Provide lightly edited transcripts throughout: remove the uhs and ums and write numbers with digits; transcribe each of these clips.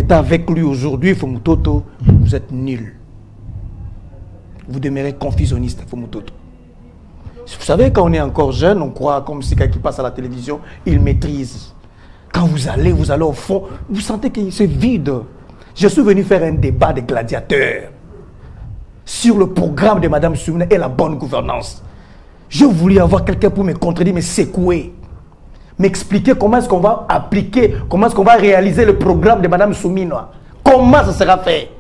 êtes avec lui aujourd'hui, Fumutoto, vous êtes nul. Vous demeurez confusionniste, Fumutoto. Vous savez, quand on est encore jeune, on croit comme si quelqu'un qui passe à la télévision, il maîtrise. Quand vous allez au fond, vous sentez que c'est vide. Je suis venu faire un débat de gladiateurs sur le programme de Mme Soumina et la bonne gouvernance. Je voulais avoir quelqu'un pour me contredire, me secouer, m'expliquer comment est-ce qu'on va appliquer, comment est-ce qu'on va réaliser le programme de Mme Soumina. Comment ça sera fait?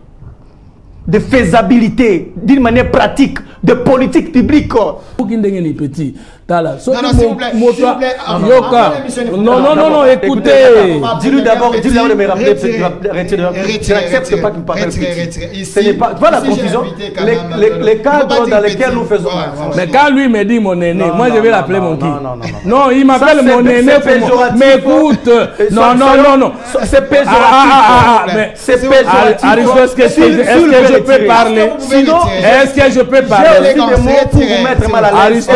De faisabilité, d'une manière pratique, de politique publique. Petit. Non, s'il vous plaît. Non, écoutez. Dis-lui d'abord de me rappeler. Je n'accepte pas qu'il me parle petit. Ce n'est pas. Voilà la confusion. Les cadres dans lesquels nous faisons. Mais quand lui me dit mon aîné, moi je vais l'appeler mon qui? Non, il m'appelle mon aîné. Mais écoute. Non. C'est péjoratif. C'est péjoratif. Aristote, est-ce que je peux parler? Est-ce que je peux parler? J'ai aussi des mots pour vous mettre mal à l'aise.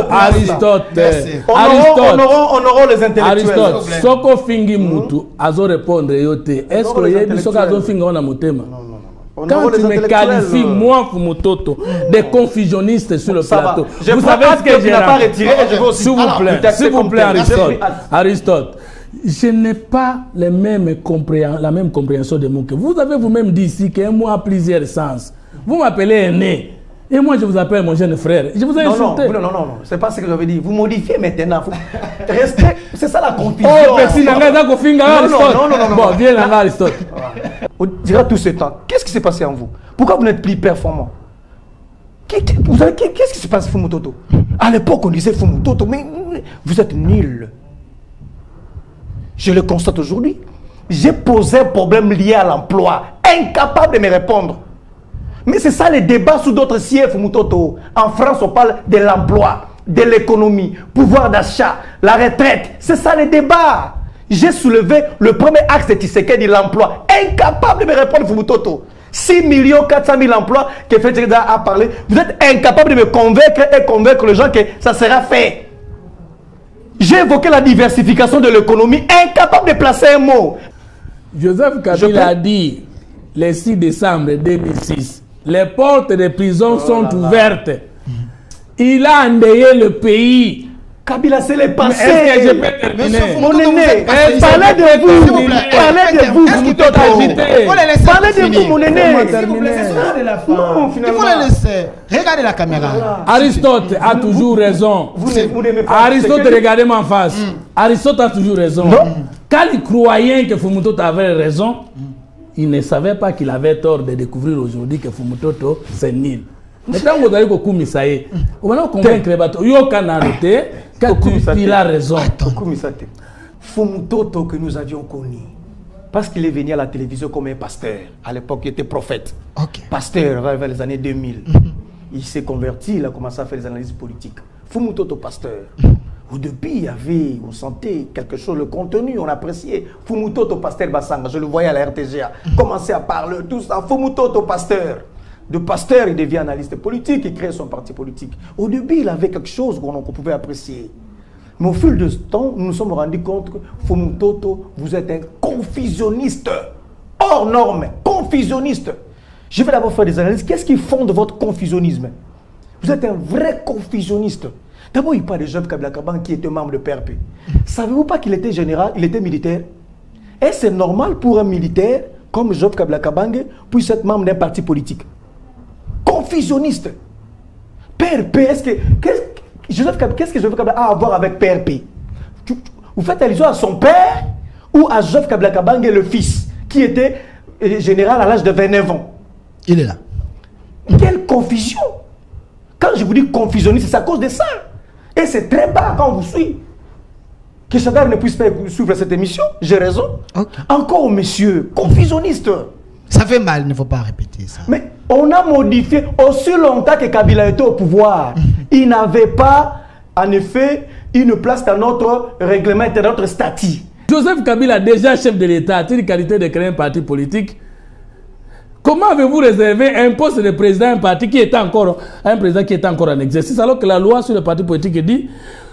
Aristote. Honorons les intellectuels. Aristote, Soko Fingi Mutu, Azo répondre yote. Est-ce que y a Soko Azo Fingi on a motema? Quand tu me qualifies, moi, Fumutoto, des confusionnistes sur le plateau, vous savez ce que j'ai dit? S'il vous plaît, Aristote. Je n'ai pas la même compréhension de mots que vous avez vous-même dit ici qu'un mot a plusieurs sens. Vous m'appelez aîné. Et moi, je vous appelle mon jeune frère. Je vous ai insulté. Non, c'est pas ce que j'avais dit. Vous modifiez maintenant. Restez. C'est ça la confusion. Oh, merci. Non. Bon, viens là, Aristote. On dira tout ce temps. Qu'est-ce qui s'est passé en vous? Pourquoi vous n'êtes plus performant? Qu'est-ce qui se passe, Fumutoto? À l'époque, on disait Fumutoto, mais vous êtes nul. Je le constate aujourd'hui. J'ai posé un problème lié à l'emploi. Incapable de me répondre. Mais c'est ça les débats sous d'autres sièges, Fumutoto. En France, on parle de l'emploi, de l'économie, pouvoir d'achat, la retraite. C'est ça les débats. J'ai soulevé le premier axe de Tshisekedi, l'emploi. Incapable de me répondre, Fumutoto. 6 400 000 emplois que Fedrida a parlé. Vous êtes incapable de me convaincre et convaincre les gens que ça sera fait. J'ai évoqué la diversification de l'économie. Incapable de placer un mot. Joseph Kabila a dit le 6 décembre 2006. Les portes des prisons sont ouvertes. Il a endeuillé le pays. Kabila, c'est le passé. Est-ce que je peux terminer? Mon aîné, parlez de vous. Parlez de vous. Parlez de vous, mon aîné. Il faut les laisser. Regardez la caméra. Aristote a toujours raison. Aristote, regardez-moi en face. Aristote a toujours raison. Quand il croyait que Fumutoto avait raison, il ne savait pas qu'il avait tort de découvrir aujourd'hui que Fumutoto, c'est nul. Mais quand vous allez on va convaincre les bateaux. Il a raison. Fumutoto que nous avions connu, parce qu'il est venu à la télévision comme un pasteur. À l'époque, il était prophète. Pasteur, vers les années 2000. Il s'est converti, il a commencé à faire des analyses politiques. Fumutoto, pasteur. Au début, il y avait, on sentait quelque chose, le contenu, on appréciait. Fumutoto, pasteur Bassanga, je le voyais à la RTGA, commençait à parler, tout ça. Fumutoto, pasteur. De pasteur, il devient analyste politique, il crée son parti politique. Au début, il avait quelque chose qu'on pouvait apprécier. Mais au fil du temps, nous nous sommes rendus compte que Fumutoto, vous êtes un confusionniste. Hors norme, confusionniste. Je vais d'abord faire des analyses. Qu'est-ce qui fonde votre confusionnisme? Vous êtes un vrai confusionniste. D'abord, il parle de Joseph Kabila Kabange qui était membre de PRP. Savez-vous pas qu'il était général, il était militaire? Et c'est normal pour un militaire comme Joseph Kabila Kabange puisse être membre d'un parti politique? Confusionniste. PRP, qu'est-ce que Joseph Kabila a à voir avec PRP? Vous faites allusion à son père ou à Joseph Kabila Kabange, le fils, qui était général à l'âge de 29 ans? Il est là. Quelle confusion! Quand je vous dis confusionniste, c'est à cause de ça. Et c'est très bas quand on vous suit. Que chacun ne puisse pas suivre cette émission, j'ai raison. Encore, monsieur, confusionniste. Ça fait mal, il ne faut pas répéter ça. Mais on a modifié aussi longtemps que Kabila était au pouvoir. Il n'avait pas, en effet, une place dans notre règlement et dans notre statut. Joseph Kabila, déjà chef de l'État, a-t-il qualité de créer un parti politique? Comment avez-vous réservé un poste de président d'un parti qui est encore un président qui est encore en exercice, alors que la loi sur le parti politique dit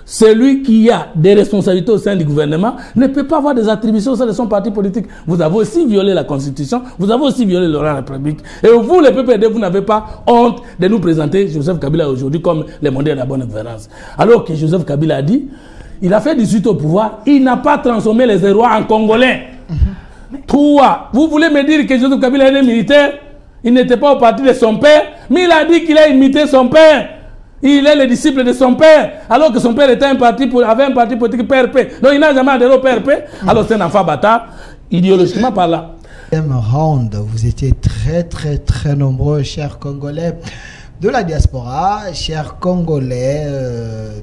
celui qui a des responsabilités au sein du gouvernement ne peut pas avoir des attributions au sein de son parti politique. Vous avez aussi violé la Constitution, vous avez aussi violé le droit de la République. Et vous, le PPRD, vous n'avez pas honte de nous présenter Joseph Kabila aujourd'hui comme les modèles de la bonne gouvernance. Alors que Joseph Kabila a dit, il a fait 18 au pouvoir, il n'a pas transformé les héros en Congolais. Toi, vous voulez me dire que Joseph Kabila est un militaire? Il n'était pas au parti de son père, mais il a dit qu'il a imité son père. Il est le disciple de son père, alors que son père avait un parti politique PRP. Donc il n'a jamais adhéré au PRP. Alors c'est un enfant bâtard, idéologiquement par là. Round, vous étiez très nombreux, chers Congolais de la diaspora, chers Congolais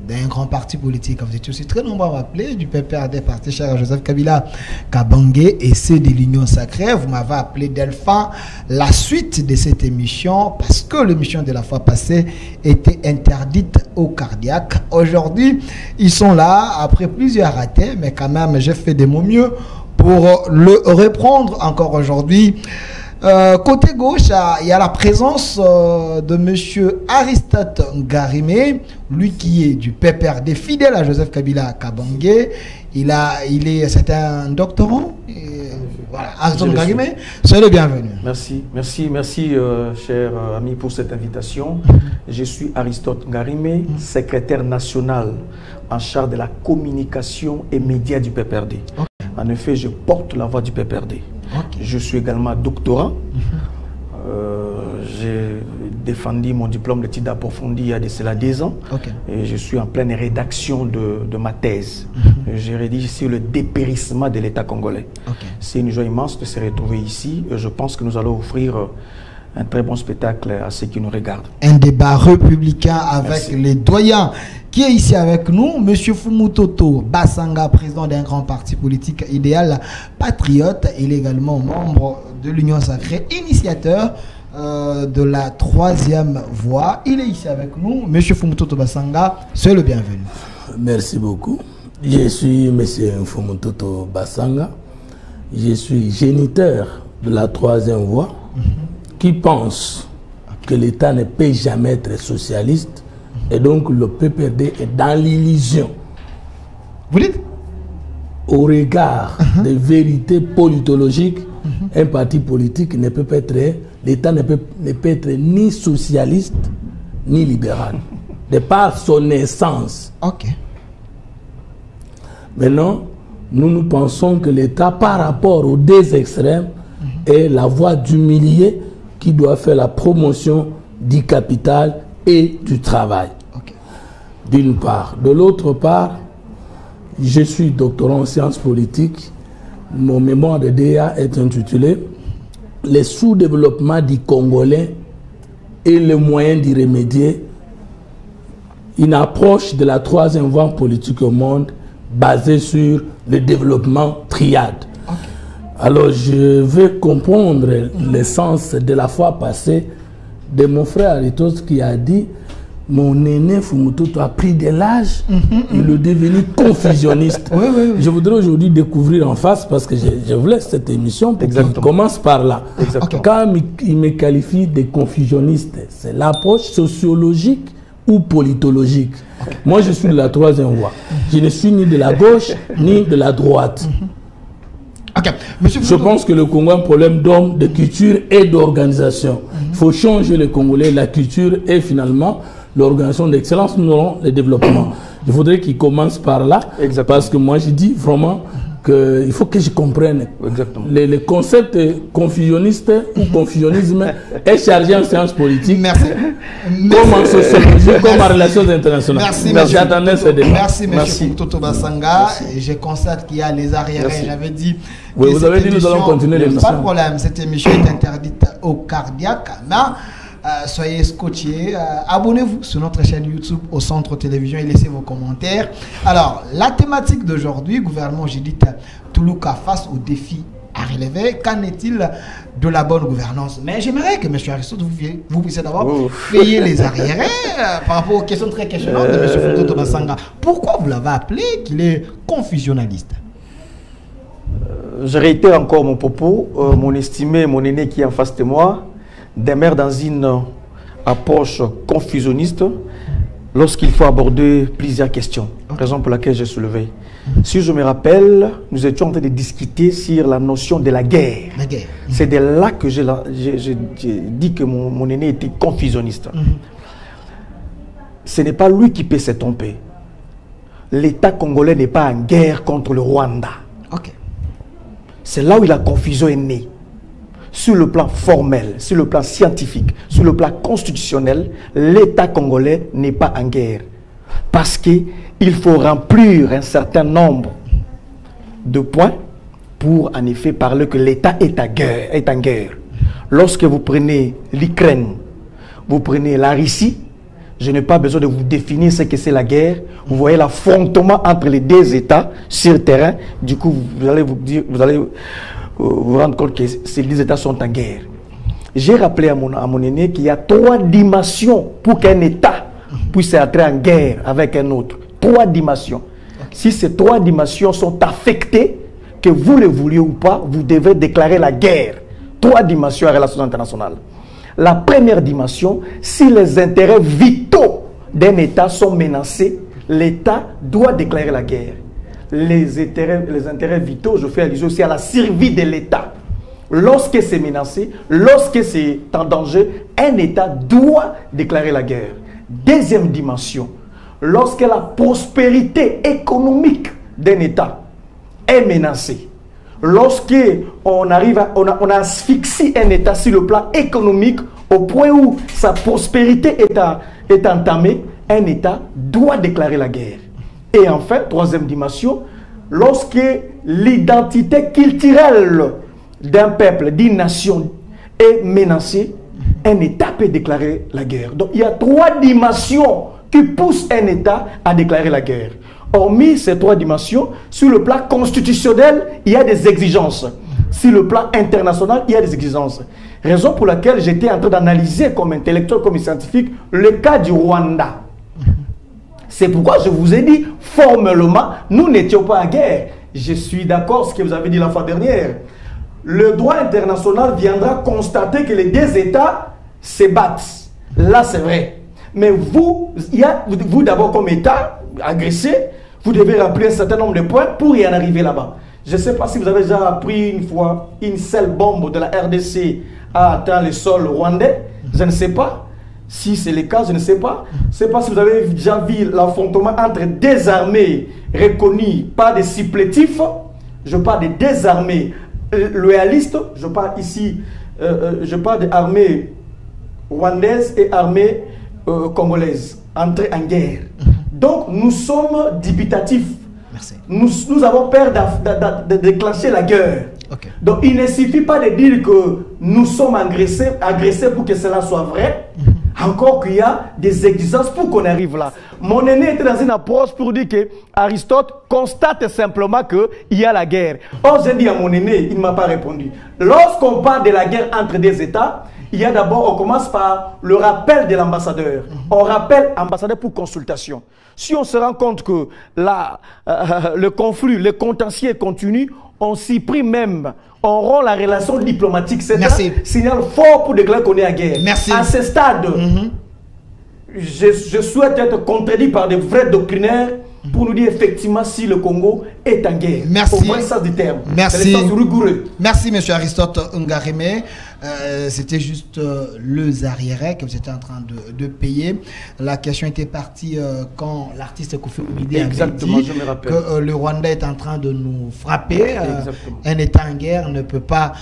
d'un grand parti politique. Vous étiez aussi très nombreux à m'appeler du PPRD, parti cher Joseph Kabila Kabange, et c'est de l'Union Sacrée. Vous m'avez appelé Delphin. La suite de cette émission, parce que l'émission de la fois passée était interdite aux cardiaques. Aujourd'hui, ils sont là, après plusieurs ratés, mais quand même, j'ai fait de mon mieux pour le reprendre encore aujourd'hui. Côté gauche, il y a la présence de monsieur Aristote Ngarimé, lui qui est du PPRD, fidèle à Joseph Kabila Kabange. C'est un doctorant. Voilà, Aristote Ngarimé, soyez le bienvenu. Merci, cher ami, pour cette invitation. Je suis Aristote Ngarimé, secrétaire national en charge de la communication et médias du PPRD. Okay. En effet, je porte la voix du PPRD. Okay. Je suis également doctorant. J'ai défendu mon diplôme d'études approfondies il y a de cela 10 ans. Okay. Et je suis en pleine rédaction de ma thèse. J'ai rédigé sur le dépérissement de l'État congolais. Okay. C'est une joie immense de se retrouver ici. Et je pense que nous allons offrir un très bon spectacle à ceux qui nous regardent. Un débat républicain avec les doyens qui est ici avec nous, M. Fumutoto Basanga, président d'un grand parti politique idéal patriote. Il est également membre de l'Union Sacrée, initiateur de la 3e voie. Il est ici avec nous. M. Fumutoto Basanga, soyez le bienvenu. Merci beaucoup. Je suis M. Fumutoto Basanga. Je suis géniteur de la 3e voie qui pense que l'État ne peut jamais être socialiste. Et donc le PPRD est dans l'illusion. Vous dites? Au regard des vérités politologiques, un parti politique ne peut pas être, l'État ne peut être ni socialiste ni libéral, de par son essence. Ok. Maintenant, nous pensons que l'État, par rapport aux deux extrêmes, est la voie du milieu qui doit faire la promotion du capital et du travail. Okay. D'une part. De l'autre part, je suis doctorant en sciences politiques. Mon mémoire de DEA est intitulé « Les sous-développements du Congolais et les moyens d'y remédier ». Une approche de la 3e voie politique au monde basée sur le développement triade. Okay. Alors, je veux comprendre l'essence de la fois passée de mon frère Aritos qui a dit mon aîné Fumutoto a pris de l'âge, il est devenu confusionniste. Oui. Je voudrais aujourd'hui découvrir en face parce que je voulais cette émission pour qu'il commence par là. Quand il me qualifie de confusionniste, c'est l'approche sociologique ou politologique. Moi, je suis de la 3e voie. Je ne suis ni de la gauche ni de la droite. Okay. Je pense que le Congo a un problème d'homme, de culture et d'organisation. Il faut changer les Congolais, la culture et finalement l'organisation d'excellence, nous aurons le développement. Je voudrais qu'il commence par là, parce que moi je dis vraiment qu'il faut que je comprenne. Le concept confusionniste ou confusionnisme est chargé en sciences politiques. Merci. Comme en sociologie, comme en relations internationales. Merci, M. Toto Basanga. Je constate qu'il y a les arriérés. J'avais dit. Oui, vous avez dit nous allons continuer l'émission. Pas de problème, cette émission est interdite aux cardiaques. Mais soyez scotchés. Abonnez-vous sur notre chaîne YouTube au Centre Télévision et laissez vos commentaires. Alors, la thématique d'aujourd'hui, gouvernement Judith Toulouka face aux défis à relever. Qu'en est-il de la bonne gouvernance? Mais j'aimerais que M. Aristote, vous puissiez d'abord payer les arriérés par rapport aux questions très questionnantes de M. Fumutoto Basanga. Pourquoi vous l'avez appelé qu'il est confusionnaliste? Je réitère encore mon propos. Mon estimé, mon aîné qui est en face de moi, demeure dans une approche confusionniste lorsqu'il faut aborder plusieurs questions, raison pour laquelle j'ai soulevé. Si je me rappelle, nous étions en train de discuter sur la notion de la guerre. C'est de là que j'ai dit que mon aîné était confusionniste. Ce n'est pas lui qui peut se tromper. L'État congolais n'est pas en guerre contre le Rwanda. C'est là où la confusion est née. Sur le plan formel, sur le plan scientifique, sur le plan constitutionnel, l'État congolais n'est pas en guerre. Parce qu'il faut remplir un certain nombre de points pour en effet parler que l'État est en guerre. Lorsque vous prenez l'Ukraine, vous prenez la Russie, je n'ai pas besoin de vous définir ce que c'est la guerre. Vous voyez l'affrontement entre les deux États sur le terrain. Du coup, vous allez vous rendre compte que ces deux États sont en guerre. J'ai rappelé à mon aîné qu'il y a 3 dimensions pour qu'un État puisse entrer en guerre avec un autre. 3 dimensions. Si ces 3 dimensions sont affectées, que vous le vouliez ou pas, vous devez déclarer la guerre. 3 dimensions en relations internationales. La première dimension, si les intérêts vitaux d'un État sont menacés, l'État doit déclarer la guerre. Les intérêts vitaux, je fais allusion aussi à la survie de l'État. Lorsque c'est menacé, lorsque c'est en danger, un État doit déclarer la guerre. Deuxième dimension, lorsque la prospérité économique d'un État est menacée, lorsque on asphyxie un État sur le plan économique au point où sa prospérité est entamée, un État doit déclarer la guerre. Et enfin, troisième dimension, lorsque l'identité culturelle d'un peuple, d'une nation est menacée, un État peut déclarer la guerre. Donc il y a 3 dimensions qui poussent un État à déclarer la guerre. Hormis ces 3 dimensions, sur le plan constitutionnel, il y a des exigences. Sur le plan international, il y a des exigences. Raison pour laquelle j'étais en train d'analyser comme intellectuel, comme scientifique, le cas du Rwanda. C'est pourquoi je vous ai dit, formellement, nous n'étions pas en guerre. Je suis d'accord avec ce que vous avez dit la fois dernière. Le droit international viendra constater que les 2 États se battent. Là, c'est vrai. Mais vous d'abord comme État agressé, vous devez remplir un certain nombre de points pour y en arriver là-bas. Je ne sais pas si vous avez déjà appris une fois une seule bombe de la RDC a atteint le sol rwandais. Je ne sais pas. Si c'est le cas, je ne sais pas. Je ne sais pas si vous avez déjà vu l'affrontement entre 2 armées reconnues par des supplétifs. Je parle de 2 armées loyalistes. Je parle ici, je parle des armées rwandaises et armées congolaises entrées en guerre. Donc nous sommes dubitatifs. Merci. Nous avons peur de déclencher la guerre. Donc il ne suffit pas de dire que nous sommes agressés pour que cela soit vrai. Encore qu'il y a des exigences pour qu'on arrive là. Mon aîné était dans une approche pour dire que Aristote constate simplement qu'il y a la guerre. Or, j'ai dit à mon aîné, il ne m'a pas répondu. Lorsqu'on parle de la guerre entre 2 États, il y a d'abord, on commence par le rappel de l'ambassadeur. On rappelle l'ambassadeur pour consultation. Si on se rend compte que le conflit, le contentieux continue, on s'y prie même. On rend la relation diplomatique. C'est un signal fort pour déclarer qu'on est en guerre. Merci. À ce stade, je souhaite être contredit par des vrais doctrinaires pour nous dire effectivement si le Congo est en guerre. Merci. Au moins ça du terme. Merci. C'est rigoureux. Merci, M. Aristote Ngarime. C'était juste le arriéré que vous étiez en train de payer. La question était partie quand l'artiste Kofi Olomide avait dit je me rappelle. que le Rwanda est en train de nous frapper. Un État en guerre ne peut pas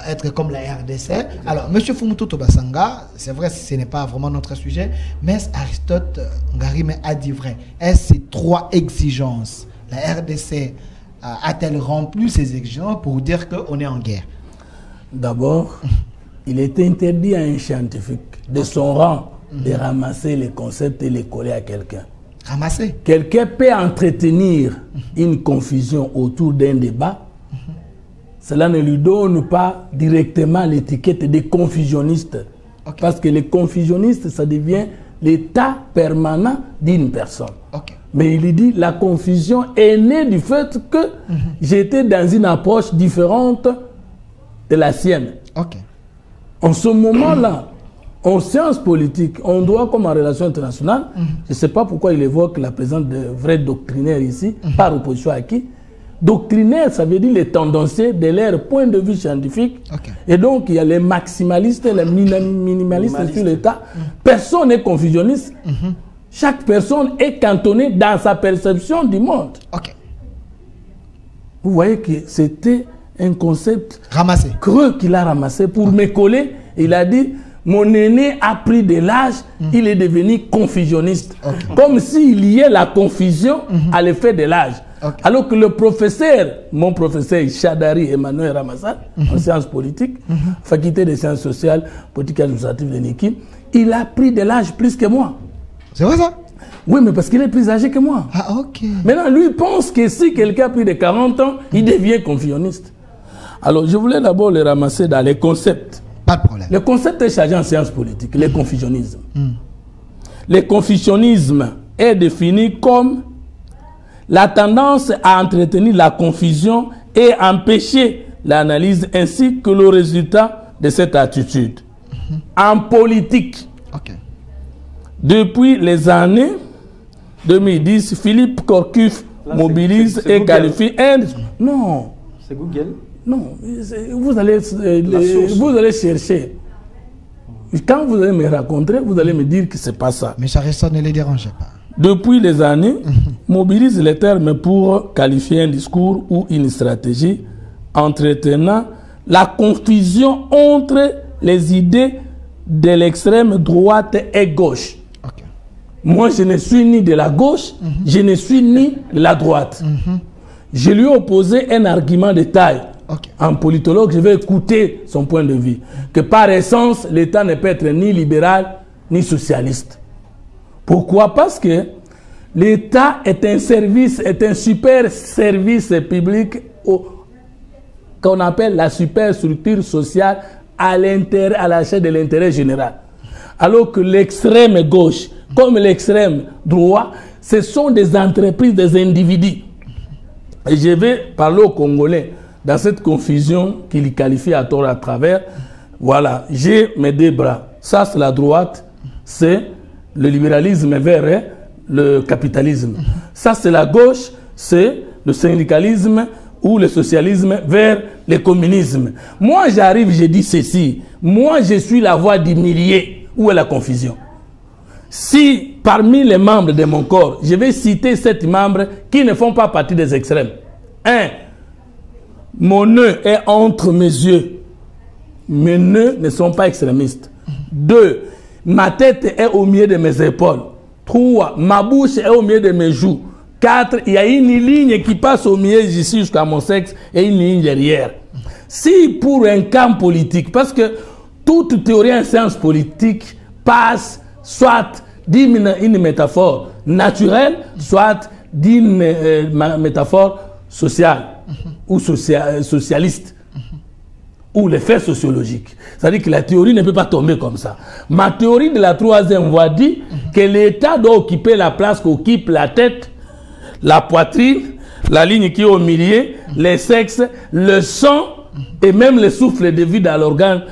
être comme la RDC. Alors, M. Fumutu Tobasanga, c'est vrai, ce n'est pas vraiment notre sujet, mais Aristote Ngarime a dit vrai. Est-ce ces 3 exigences, la RDC a-t-elle rempli ces exigences pour dire qu'on est en guerre? D'abord, il est interdit à un scientifique de son rang de ramasser les concepts et les coller à quelqu'un. Ramasser? Quelqu'un peut entretenir une confusion autour d'un débat. Cela ne lui donne pas directement l'étiquette de confusionniste. Parce que les confusionnistes, ça devient l'état permanent d'une personne. Mais il dit la confusion est née du fait que j'étais dans une approche différente de la sienne. En ce moment-là, En sciences politiques, on doit, comme en relations internationales, je ne sais pas pourquoi il évoque la présence de vrais doctrinaires ici, par opposition à qui. Doctrinaire, ça veut dire les tendanciers de leur point de vue scientifique. Et donc, il y a les maximalistes et les minimalistes sur l'État. Personne n'est confusionniste. Chaque personne est cantonnée dans sa perception du monde. Vous voyez que c'était un concept ramassé, creux qu'il a ramassé pour me coller. Il a dit, mon aîné a pris de l'âge, il est devenu confusionniste. Comme s'il liait la confusion à l'effet de l'âge. Alors que le professeur, mon professeur Chadari Emmanuel Ramazan, en sciences politiques, faculté des sciences sociales, politiques et administratives de Niki, il a pris de l'âge plus que moi. C'est vrai ça? Oui, mais parce qu'il est plus âgé que moi. Ah, ok. Maintenant, lui pense que si quelqu'un a plus de 40 ans, il devient confusionniste. Alors, je voulais d'abord les ramasser dans les concepts. Pas de problème. Le concept est chargé en sciences politiques, le confusionnisme. Le confusionnisme est défini comme la tendance à entretenir la confusion et empêcher l'analyse ainsi que le résultat de cette attitude. En politique, depuis les années 2010, Philippe Corcuff mobilise et qualifie un... Non. C'est Google. Non. Vous allez chercher. Quand vous allez me raconter, vous allez me dire que ce n'est pas ça. Mais ça ne les dérangeait pas. Depuis les années, mobilise les termes pour qualifier un discours ou une stratégie entretenant la confusion entre les idées de l'extrême droite et gauche. Moi, je ne suis ni de la gauche, je ne suis ni de la droite. Je lui ai opposé un argument de taille. En politologue, je vais écouter son point de vue. Que par essence, l'État ne peut être ni libéral, ni socialiste. Pourquoi? Parce que l'État est un service, est un super service public qu'on appelle la superstructure sociale à la chaîne de l'intérêt général. Alors que l'extrême gauche, comme l'extrême droit, ce sont des entreprises, des individus. Et je vais parler aux Congolais dans cette confusion qu'il qualifie à tort à travers. Voilà, j'ai mes deux bras. Ça, c'est la droite, c'est le libéralisme vers le capitalisme. Ça, c'est la gauche, c'est le syndicalisme ou le socialisme vers le communisme. Moi, j'arrive, je dis ceci. Moi, je suis la voix du millier. Où est la confusion? Si parmi les membres de mon corps, je vais citer 7 membres qui ne font pas partie des extrêmes. 1. Mon nœud est entre mes yeux. Mes nœuds ne sont pas extrémistes. 2. Ma tête est au milieu de mes épaules. 3. Ma bouche est au milieu de mes joues. 4. Il y a une ligne qui passe au milieu d'ici jusqu'à mon sexe et une ligne derrière. Si pour un camp politique, parce que toute théorie en sciences politiques passe soit d'une métaphore naturelle, soit d'une métaphore sociale ou socialiste, ou les faits sociologiques. C'est-à-dire que la théorie ne peut pas tomber comme ça. Ma théorie de la troisième voie dit que l'État doit occuper la place qu'occupe la tête, la poitrine, la ligne qui est au milieu, les sexes, le sang et même le souffle de vie dans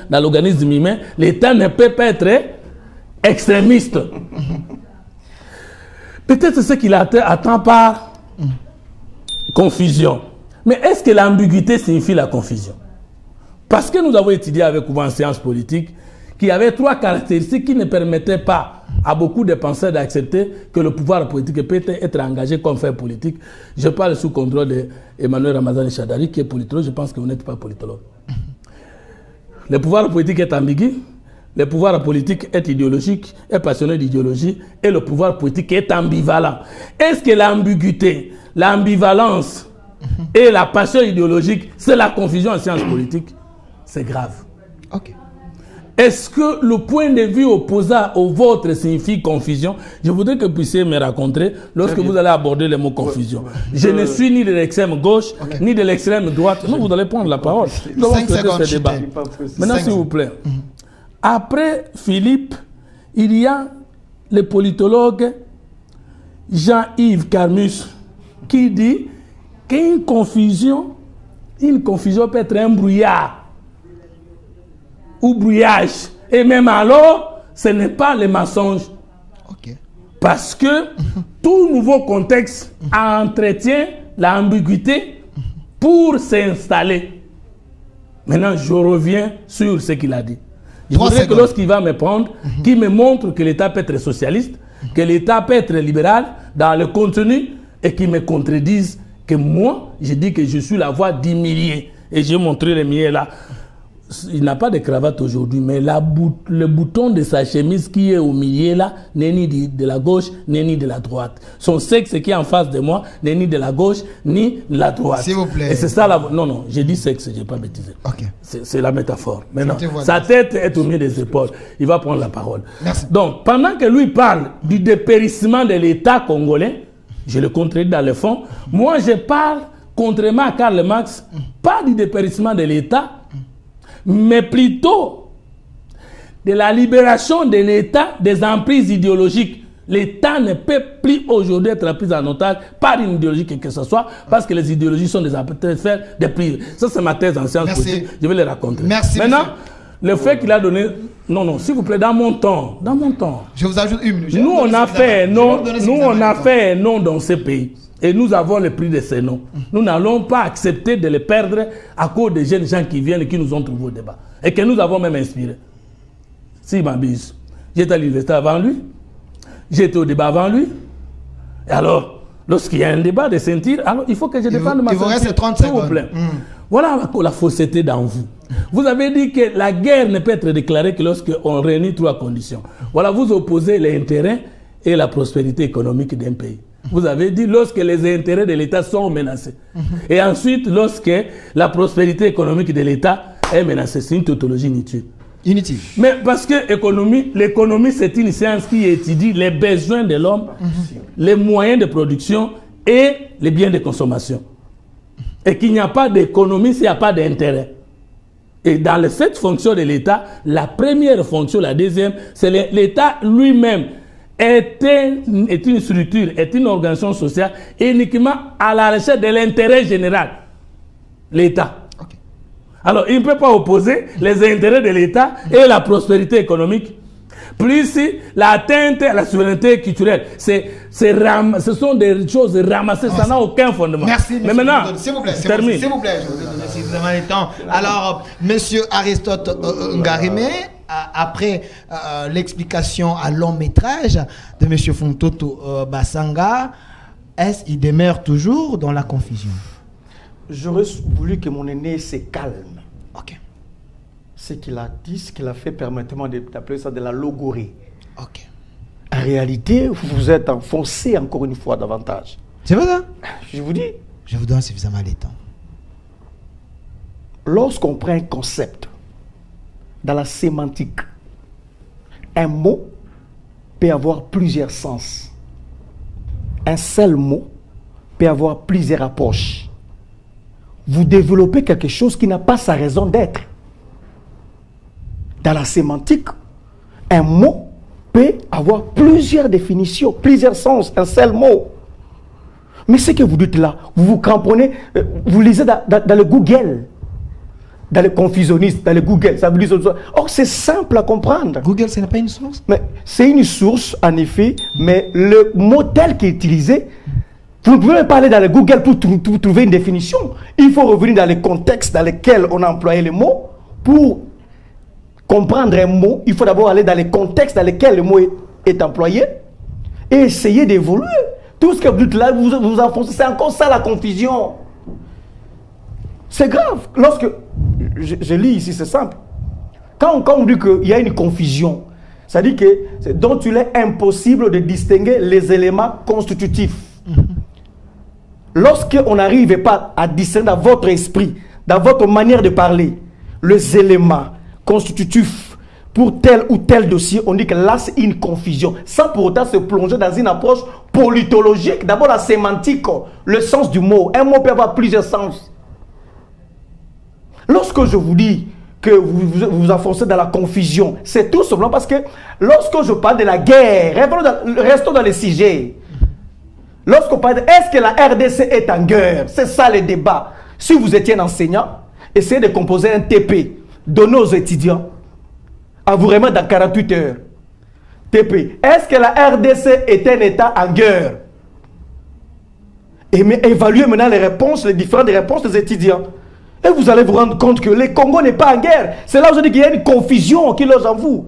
l'organisme humain. L'État ne peut pas être extrémiste. Peut-être ce qu'il attend par confusion. Mais est-ce que l'ambiguïté signifie la confusion? Parce que nous avons étudié avec vous en sciences politiques qu'il y avait 3 caractéristiques qui ne permettaient pas à beaucoup de penseurs d'accepter que le pouvoir politique peut être engagé comme fait politique. Je parle sous contrôle d'Emmanuel Ramazan Chadari, qui est politologue. Je pense que vous n'êtes pas politologue. Le pouvoir politique est ambigu, le pouvoir politique est idéologique, est passionné d'idéologie, et le pouvoir politique est ambivalent. Est-ce que l'ambiguïté, l'ambivalence et la passion idéologique, c'est la confusion en sciences politiques? C'est grave. Est-ce que le point de vue opposé au vôtre signifie confusion? Je voudrais que vous puissiez me raconter lorsque vous allez aborder le mot confusion. Je ne suis ni de l'extrême gauche, ni de l'extrême droite. Non, vous allez prendre la parole. Nous allons traiter ce débat. Maintenant, s'il vous plaît. Après Philippe, il y a le politologue Jean-Yves Carmus qui dit qu'une confusion peut être un brouillard ou brouillage. Et même alors, ce n'est pas le mensonge. Ok. Parce que tout nouveau contexte entretient l'ambiguïté pour s'installer. Maintenant, je reviens sur ce qu'il a dit. Je voudrais que lorsqu'il va me prendre, qu'il me montre que l'État peut être socialiste, que l'État peut être libéral dans le contenu et qu'il me contredise que moi, je dis que je suis la voix des milliers. Et j'ai montré les milliers là. Il n'a pas de cravate aujourd'hui, mais le bouton de sa chemise qui est au milieu là n'est ni de la gauche, ni de la droite. Son sexe qui est en face de moi n'est ni de la gauche, ni de la droite. S'il vous plaît. Et c'est ça la... Non, non, j'ai dit sexe, je n'ai pas bêtisé. Ok. C'est la métaphore. Maintenant, sa tête est au milieu des épaules. Il va prendre la parole. Merci. Donc, pendant que lui parle du dépérissement de l'État congolais, je le contredis dans le fond, moi je parle, contrairement à Karl Marx, pas du dépérissement de l'État, mais plutôt de la libération de l'État des emprises idéologiques. L'État ne peut plus aujourd'hui être pris en otage par une idéologie que ce soit, parce que les idéologies sont des affaires de prix. Ça, c'est ma thèse en sciences politiques. Je vais les raconter. Merci. Maintenant, monsieur. Le fait qu'il a donné... Non, non, s'il vous plaît, dans mon temps. Dans mon temps. Je vous ajoute une minute. Nous, on a fait un nom dans ce pays. Et nous avons le prix de ces noms. Nous n'allons pas accepter de les perdre à cause des jeunes gens qui viennent et qui nous ont trouvés au débat. Et que nous avons même inspiré. Si, m'abuse. J'étais à l'université avant lui. J'étais au débat avant lui. Et alors, lorsqu'il y a un débat de ceinture, alors il faut que je défende ma ceinture. Il vous reste 30 secondes. S'il vous plaît. Voilà la fausseté dans vous. Vous avez dit que la guerre ne peut être déclarée que lorsqu'on réunit trois conditions. Voilà, vous opposez l'intérêt et la prospérité économique d'un pays. Vous avez dit lorsque les intérêts de l'État sont menacés. Et ensuite, lorsque la prospérité économique de l'État est menacée. C'est une tautologie inutile. Inutile. Mais parce que l'économie, c'est une science qui étudie les besoins de l'homme, les moyens de production et les biens de consommation. Et qu'il n'y a pas d'économie s'il n'y a pas d'intérêt. Et dans les 7 fonctions de l'État, la première fonction, la deuxième, c'est l'État lui-même est une structure, est une organisation sociale uniquement à la recherche de l'intérêt général. L'État. Okay. Alors, il ne peut pas opposer les intérêts de l'État et la prospérité économique. Plus l'atteinte à la souveraineté culturelle. Ce sont des choses ramassées, ça n'a aucun fondement. Merci, mais maintenant, s'il vous plaît, s'il vous plaît, je vous donne suffisamment de temps. Alors, monsieur Aristote Ngarimé, après l'explication à long métrage de monsieur Fontoto Basanga, est-ce qu'il demeure toujours dans la confusion? J'aurais voulu que mon aîné se calme. Ok. Ce qu'il a dit, ce qu'il a fait, permettez-moi d'appeler ça de la logorée. Ok. En réalité, vous vous êtes enfoncé encore une fois davantage. C'est vrai ça? Je vous dis. Je vous donne suffisamment de temps. Lorsqu'on prend un concept dans la sémantique, un mot peut avoir plusieurs sens. Un seul mot peut avoir plusieurs approches. Vous développez quelque chose qui n'a pas sa raison d'être. Dans la sémantique, un mot peut avoir plusieurs définitions, plusieurs sens, un seul mot. Mais ce que vous dites là, vous vous cramponnez, vous lisez dans le Google, dans le confusionniste, dans le Google, ça vous dit ça. Or, c'est simple à comprendre. Google, ce n'est pas une source? Mais c'est une source, en effet, mais le mot tel qui est utilisé, vous ne pouvez même pas aller dans le Google pour trouver une définition. Il faut revenir dans les contextes dans lesquels on a employé le mot pour comprendre un mot. Il faut d'abord aller dans les contextes dans lesquels le mot est employé et essayer d'évoluer. Tout ce que vous dites là, vous enfoncez, c'est encore ça la confusion. C'est grave. Lorsque je lis ici, c'est simple. Quand on dit qu'il y a une confusion, ça dit que dont il est impossible de distinguer les éléments constitutifs. Lorsqu'on n'arrive pas à distinguer dans votre esprit, dans votre manière de parler, les éléments constitutifs pour tel ou tel dossier, on dit que là c'est une confusion, sans pour autant se plonger dans une approche politologique. D'abord la sémantique, le sens du mot. Un mot peut avoir plusieurs sens. Lorsque je vous dis que vous vous enfoncez dans la confusion, c'est tout simplement parce que lorsque je parle de la guerre, restons dans les sujets. Lorsqu'on parle de est-ce que la RDC est en guerre, c'est ça le débat. Si vous étiez un enseignant, essayez de composer un TP, donner aux étudiants, à vous remettre dans 48 heures. TP. Est-ce que la RDC est un État en guerre? Et évaluez maintenant les réponses, les différentes réponses des étudiants. Et vous allez vous rendre compte que le Congo n'est pas en guerre. C'est là où je dis qu'il y a une confusion qui loge en vous.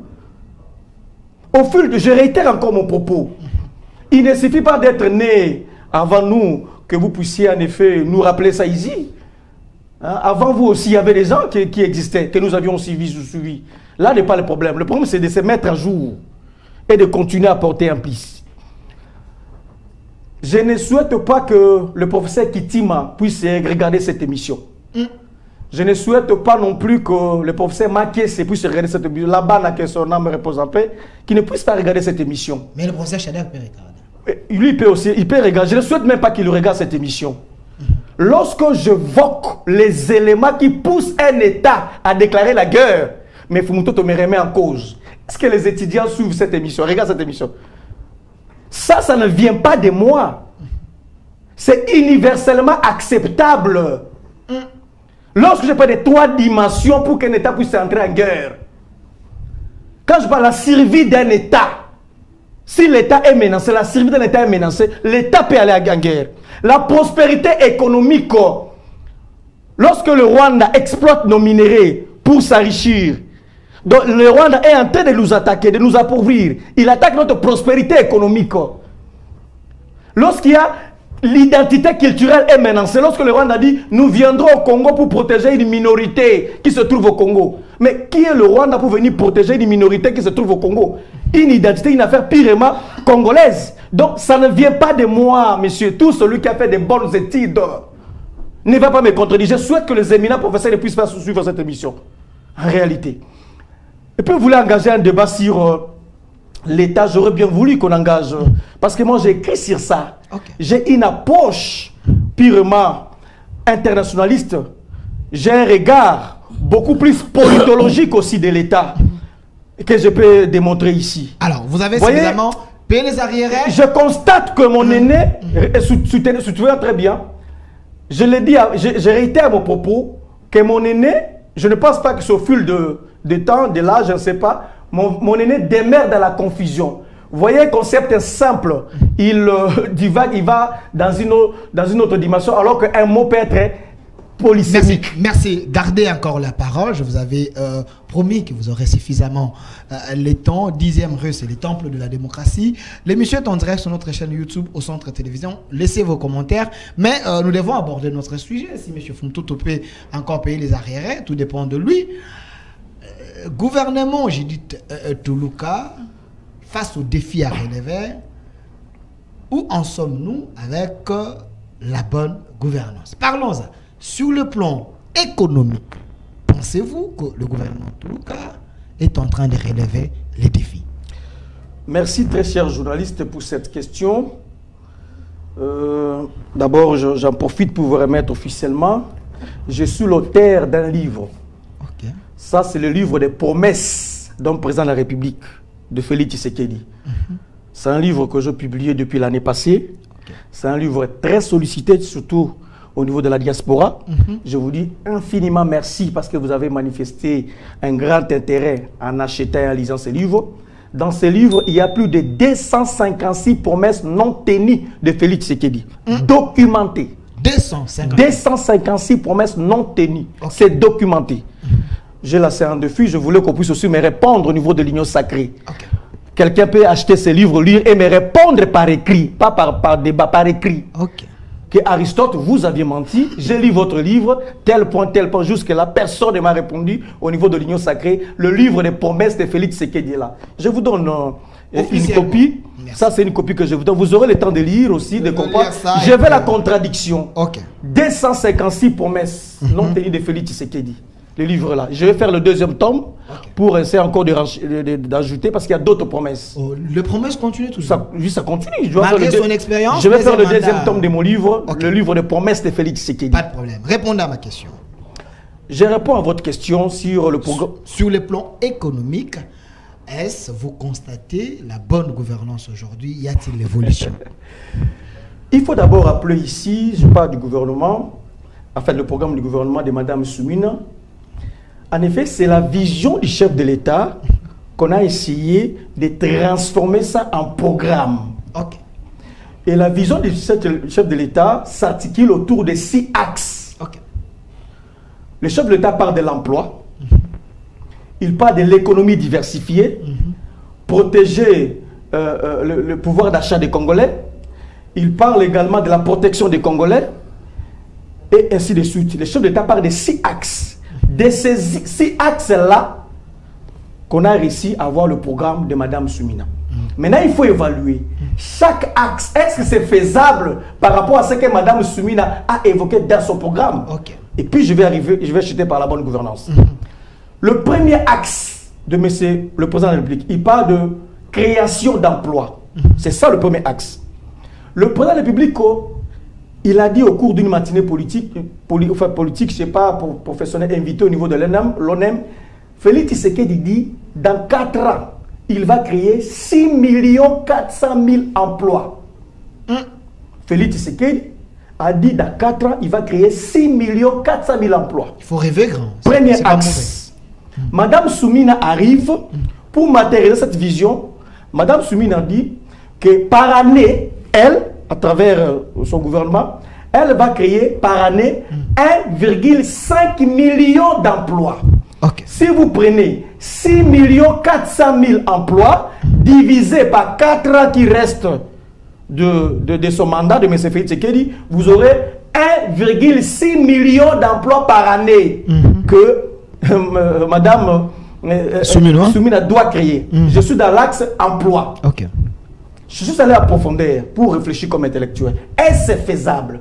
Je réitère encore mon propos. Il ne suffit pas d'être né avant nous que vous puissiez en effet nous rappeler ça ici. Hein? Avant vous aussi, il y avait des gens qui existaient, que nous avions suivis. Là n'est pas le problème. Le problème, c'est de se mettre à jour et de continuer à porter un piste. Je ne souhaite pas que le professeur Kitima puisse regarder cette émission. Je ne souhaite pas non plus que le professeur Makese puisse regarder cette émission. Là-bas, que son âme repose en paix, qu'il ne puisse pas regarder cette émission. Mais le professeur Chader peut regarder. Lui, il peut aussi, il peut regarder. Je ne souhaite même pas qu'il regarde cette émission. Lorsque j'évoque les éléments qui poussent un État à déclarer la guerre, mais Fumutoto me remet en cause. Est-ce que les étudiants suivent cette émission? Regardent cette émission. Ça ne vient pas de moi. C'est universellement acceptable. Lorsque je parle de 3 dimensions pour qu'un État puisse entrer en guerre, quand je parle de la survie d'un État, si l'État est menacé, la survie d'un État est menacée, l'État peut aller en guerre. La prospérité économique, lorsque le Rwanda exploite nos minéraux pour s'enrichir, donc le Rwanda est en train de nous attaquer, de nous appauvrir. Il attaque notre prospérité économique. Lorsqu'il y a l'identité culturelle est menacée, lorsque le Rwanda dit nous viendrons au Congo pour protéger une minorité qui se trouve au Congo. Mais qui est le Rwanda pour venir protéger une minorité qui se trouve au Congo? Une identité, une affaire purement congolaise. Donc ça ne vient pas de moi, monsieur. Tout celui qui a fait des bonnes études ne va pas me contredire. Je souhaite que les éminents professeurs ne puissent pas suivre cette émission. En réalité. Et puis vous voulez engager un débat sur l'État, j'aurais bien voulu qu'on engage. Parce que moi j'ai écrit sur ça. Okay. J'ai une approche purement internationaliste. J'ai un regard beaucoup plus politologique aussi de l'État que je peux démontrer ici. Alors, vous avez suffisamment payé les arriérés. Je constate que mon aîné, souviens très bien, je l'ai dit, j'ai réitéré mon propos, que mon aîné, je ne pense pas que c'est au fil de temps, de l'âge, je ne sais pas, mon aîné demeure dans la confusion. Vous voyez, un concept simple, il divague, il va dans une autre dimension, alors qu'un mot peut être polysémique. Merci. Gardez encore la parole. Je vous avais promis que vous aurez suffisamment le temps. 10e rue, c'est les temples de la démocratie. L'émission est en direct sur notre chaîne YouTube au Centre Télévision. Laissez vos commentaires. Mais nous devons aborder notre sujet. Si M. Fumutoto peut encore payer les arriérés, tout dépend de lui. Gouvernement, j'ai dit Toulouka, face aux défis à relever, où en sommes-nous avec la bonne gouvernance? Parlons-en. Sur le plan économique, pensez-vous que le gouvernement Toulouka est en train de relever les défis? Merci très cher journaliste pour cette question. D'abord, j'en profite pour vous remettre officiellement. Je suis l'auteur d'un livre. Okay. Ça, c'est le livre des promesses d'un président de la République, de Félix Tshisekedi. C'est un livre que j'ai publié depuis l'année passée. Okay. C'est un livre très sollicité, surtout au niveau de la diaspora. Je vous dis infiniment merci parce que vous avez manifesté un grand intérêt en achetant et en lisant ce livre. Dans ce livre, il y a plus de 256 promesses non tenues de Félix Tshisekedi. Documentées. 256 promesses non tenues. Okay. C'est documenté. J'ai la séance de fuite. Je voulais qu'on puisse aussi me répondre au niveau de l'Union sacrée. Okay. Quelqu'un peut acheter ce livre, lire et me répondre par écrit. Pas par débat, par écrit. Ok. Que Aristote, vous aviez menti, j'ai lu votre livre, tel point, jusque-là, personne ne m'a répondu au niveau de l'Union sacrée, le livre des promesses de Félix Tshisekedi est là. Je vous donne une copie, merci. Ça c'est une copie que je vous donne, vous aurez le temps de lire aussi, de comprendre. Je vais la contradiction. Okay. 256 promesses non tenues de Félix Tshisekedi. Le livre là. Je vais faire le 2e tome pour essayer encore d'ajouter parce qu'il y a d'autres promesses. Oh, les promesses continuent tout ça. Oui, ça continue. Malgré son expérience. Je vais faire le 2e tome de mon livre, le livre des promesses de Félix Tshisekedi. Pas de problème. Répondez à ma question. Je réponds à votre question sur le programme. Sur le plan économique, est-ce vous constatez la bonne gouvernance aujourd'hui? Y a-t-il l'évolution? Il faut d'abord rappeler ici, je parle du gouvernement, en fait le programme du gouvernement de Mme Soumina. En effet, c'est la vision du chef de l'État qu'on a essayé de transformer ça en programme. Ok. Et la vision du chef de l'État s'articule autour de 6 axes. Ok. Le chef de l'État parle de l'emploi, il parle de l'économie diversifiée, protéger le pouvoir d'achat des Congolais, il parle également de la protection des Congolais, et ainsi de suite. Le chef de l'État parle de 6 axes. De ces 6 axes-là, qu'on a réussi à avoir le programme de Mme Soumina. Maintenant, il faut évaluer chaque axe. Est-ce que c'est faisable par rapport à ce que Mme Soumina a évoqué dans son programme? Okay. Et puis, je vais chuter par la bonne gouvernance. Le premier axe de M. le Président de la République, il parle de création d'emplois. C'est ça le premier axe. Le Président de la République, il a dit au cours d'une matinée politique, je ne sais pas, professionnel invité au niveau de l'ONEM, Félix Tshisekedi dit, dans 4 ans, il va créer 6 400 000 emplois. Félix Tshisekedi a dit, dans 4 ans, il va créer 6 400 000 emplois. Il faut rêver grand. Premier axe. Madame Soumina arrive pour matérialiser cette vision. Madame Soumina dit que par année, elle, à travers son gouvernement, elle va créer par année 1,5 million d'emplois. Okay. Si vous prenez 6 400 000 emplois divisé par 4 ans qui restent de son mandat de M. Félix Tshisekedi, vous aurez 1,6 million d'emplois par année que Madame Soumina doit créer. Je suis dans l'axe emploi. Okay. Je suis allé à profondeur pour réfléchir comme intellectuel. Est-ce faisable?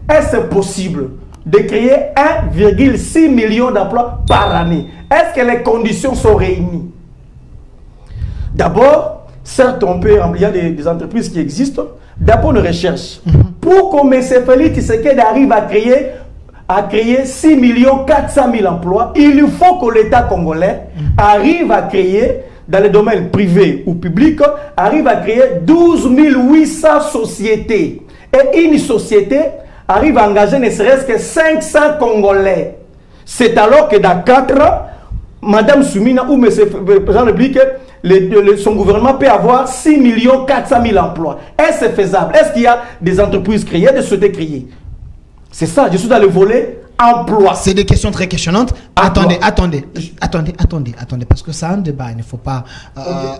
Est-ce possible de créer 1,6 million d'emplois par année? Est-ce que les conditions sont réunies? D'abord, certes, il y a des entreprises qui existent. D'abord, une recherche. Pour que M. Félix Tshisekedi arrive à créer 6 400 000 emplois, il faut que l'État congolais arrive à créer, dans le domaine privé ou public, arrive à créer 12 800 sociétés. Et une société arrive à engager ne serait-ce que 500 Congolais. C'est alors que dans 4 ans, Mme Soumina ou M. le Président de la République, son gouvernement peut avoir 6 400 000 emplois. Est-ce faisable? Est-ce qu'il y a des entreprises créées, des sociétés créées? C'est ça, je suis dans le volet emploi. C'est des questions très questionnantes. Attendez, parce que c'est un débat, il ne faut pas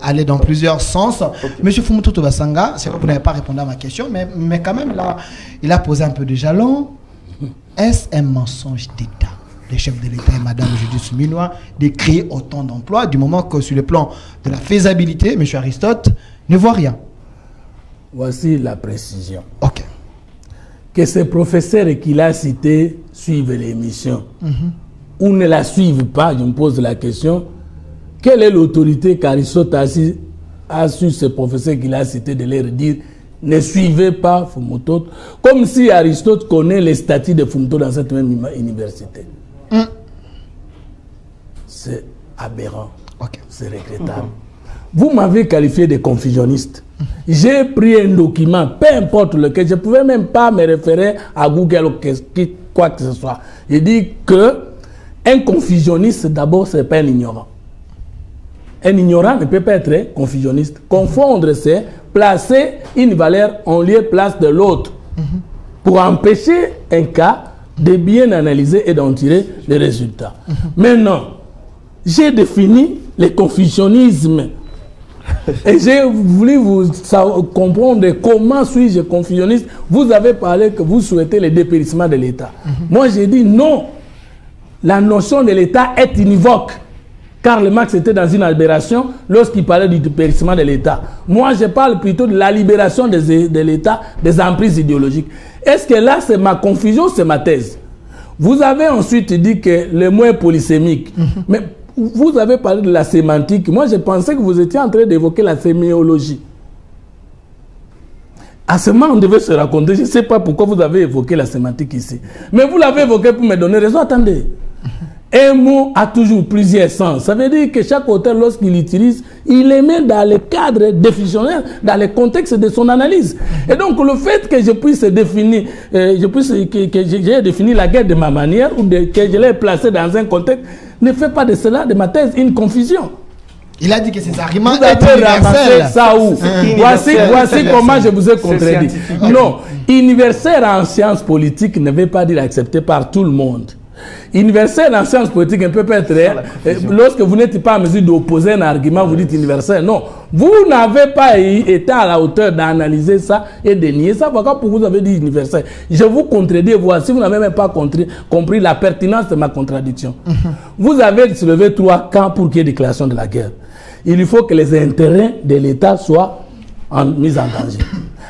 aller dans plusieurs sens. Monsieur Fumutu Tobasanga, c'est vrai que vous n'avez pas répondu à ma question, mais quand même, là, il a posé un peu de jalon. Est-ce un mensonge d'État, les chefs de l'État et Mme Judith Suminwa, de créer autant d'emplois, du moment que sur le plan de la faisabilité, M. Aristote ne voit rien? Voici la précision. Ok. Que ces professeurs qu'il a cités suivent l'émission ou ne la suivent pas, je me pose la question. Quelle est l'autorité qu'Aristote a su ces professeurs qu'il a cités de leur dire ne suivez pas Fumuto, comme si Aristote connaît les statuts de Fumuto dans cette même université. C'est aberrant. Okay. C'est regrettable. Vous m'avez qualifié de confusionniste. J'ai pris un document, peu importe lequel, je ne pouvais même pas me référer à Google ou quoi que ce soit. Je dis que un confusionniste, d'abord, ce n'est pas un ignorant. Un ignorant ne peut pas être confusionniste. Confondre, c'est placer une valeur en lieu place de l'autre pour empêcher un cas de bien analyser et d'en tirer les résultats. Maintenant, j'ai défini le confusionnisme. Et j'ai voulu vous comprendre comment suis-je confusionniste. Vous avez parlé que vous souhaitez le dépérissement de l'État. Moi, j'ai dit non. La notion de l'État est univoque. Karl Marx était dans une aberration lorsqu'il parlait du dépérissement de l'État. Moi, je parle plutôt de la libération de l'État des emprises idéologiques. Est-ce que là, c'est ma confusion, c'est ma thèse? Vous avez ensuite dit que le mot est polysémique. Mais vous avez parlé de la sémantique. Moi, je pensais que vous étiez en train d'évoquer la sémiologie. À ce moment, on devait se raconter. Je ne sais pas pourquoi vous avez évoqué la sémantique ici. Mais vous l'avez évoqué pour me donner raison. Attendez. Un mot a toujours plusieurs sens. Ça veut dire que chaque auteur, lorsqu'il l'utilise, il les met dans le cadre définitionnel, dans le contexte de son analyse. Et donc, le fait que je puisse définir, que j'ai défini la guerre de ma manière, ou que je l'ai placée dans un contexte, ne fait pas de cela, de ma thèse, une confusion. Il a dit que ces arguments vous avez ramassé ça où? Voici comment je vous ai contredit. Non, universel en sciences politiques ne veut pas dire accepté par tout le monde. Universel en sciences politiques ne peut pas être, lorsque vous n'êtes pas en mesure d'opposer un argument, vous dites universel. Non, vous n'avez pas été à la hauteur d'analyser ça et de nier ça. Pourquoi vous avez dit universel? Je vous contredis, voici, vous n'avez même pas compris la pertinence de ma contradiction. Vous avez soulevé 3 camps pour qu'il y ait déclaration de la guerre. Il faut que les intérêts de l'État soient mis en danger.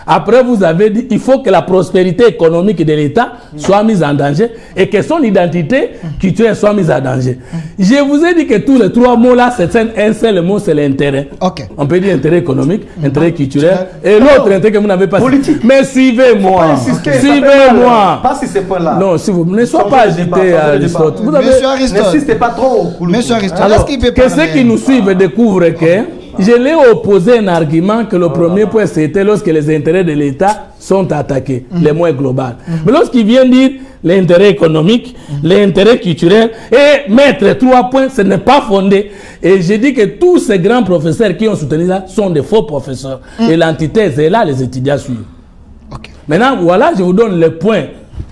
Après, vous avez dit qu'il faut que la prospérité économique de l'État soit mise en danger et que son identité culturelle soit mise en danger. Je vous ai dit que tous les 3 mots-là, c'est un seul mot, c'est l'intérêt. On peut dire intérêt économique, intérêt culturel et l'autre intérêt que vous n'avez pas cité. Mais suivez-moi. Suivez-moi. Pas si c'est point-là. Non, si vous ne soyez pas agité à Aristote. Monsieur Aristote. N'insistez pas trop. Monsieur Aristote. Alors, que ceux qui nous suivent découvrent que je l'ai opposé un argument que le premier point c'était lorsque les intérêts de l'État sont attaqués, les moins globaux. Mais lorsqu'il vient dire l'intérêt économique, l'intérêt culturel et mettre 3 points, ce n'est pas fondé. Et je dis que tous ces grands professeurs qui ont soutenu ça sont des faux professeurs. Et l'antithèse est là, les étudiants suivent. Maintenant, voilà, je vous donne les points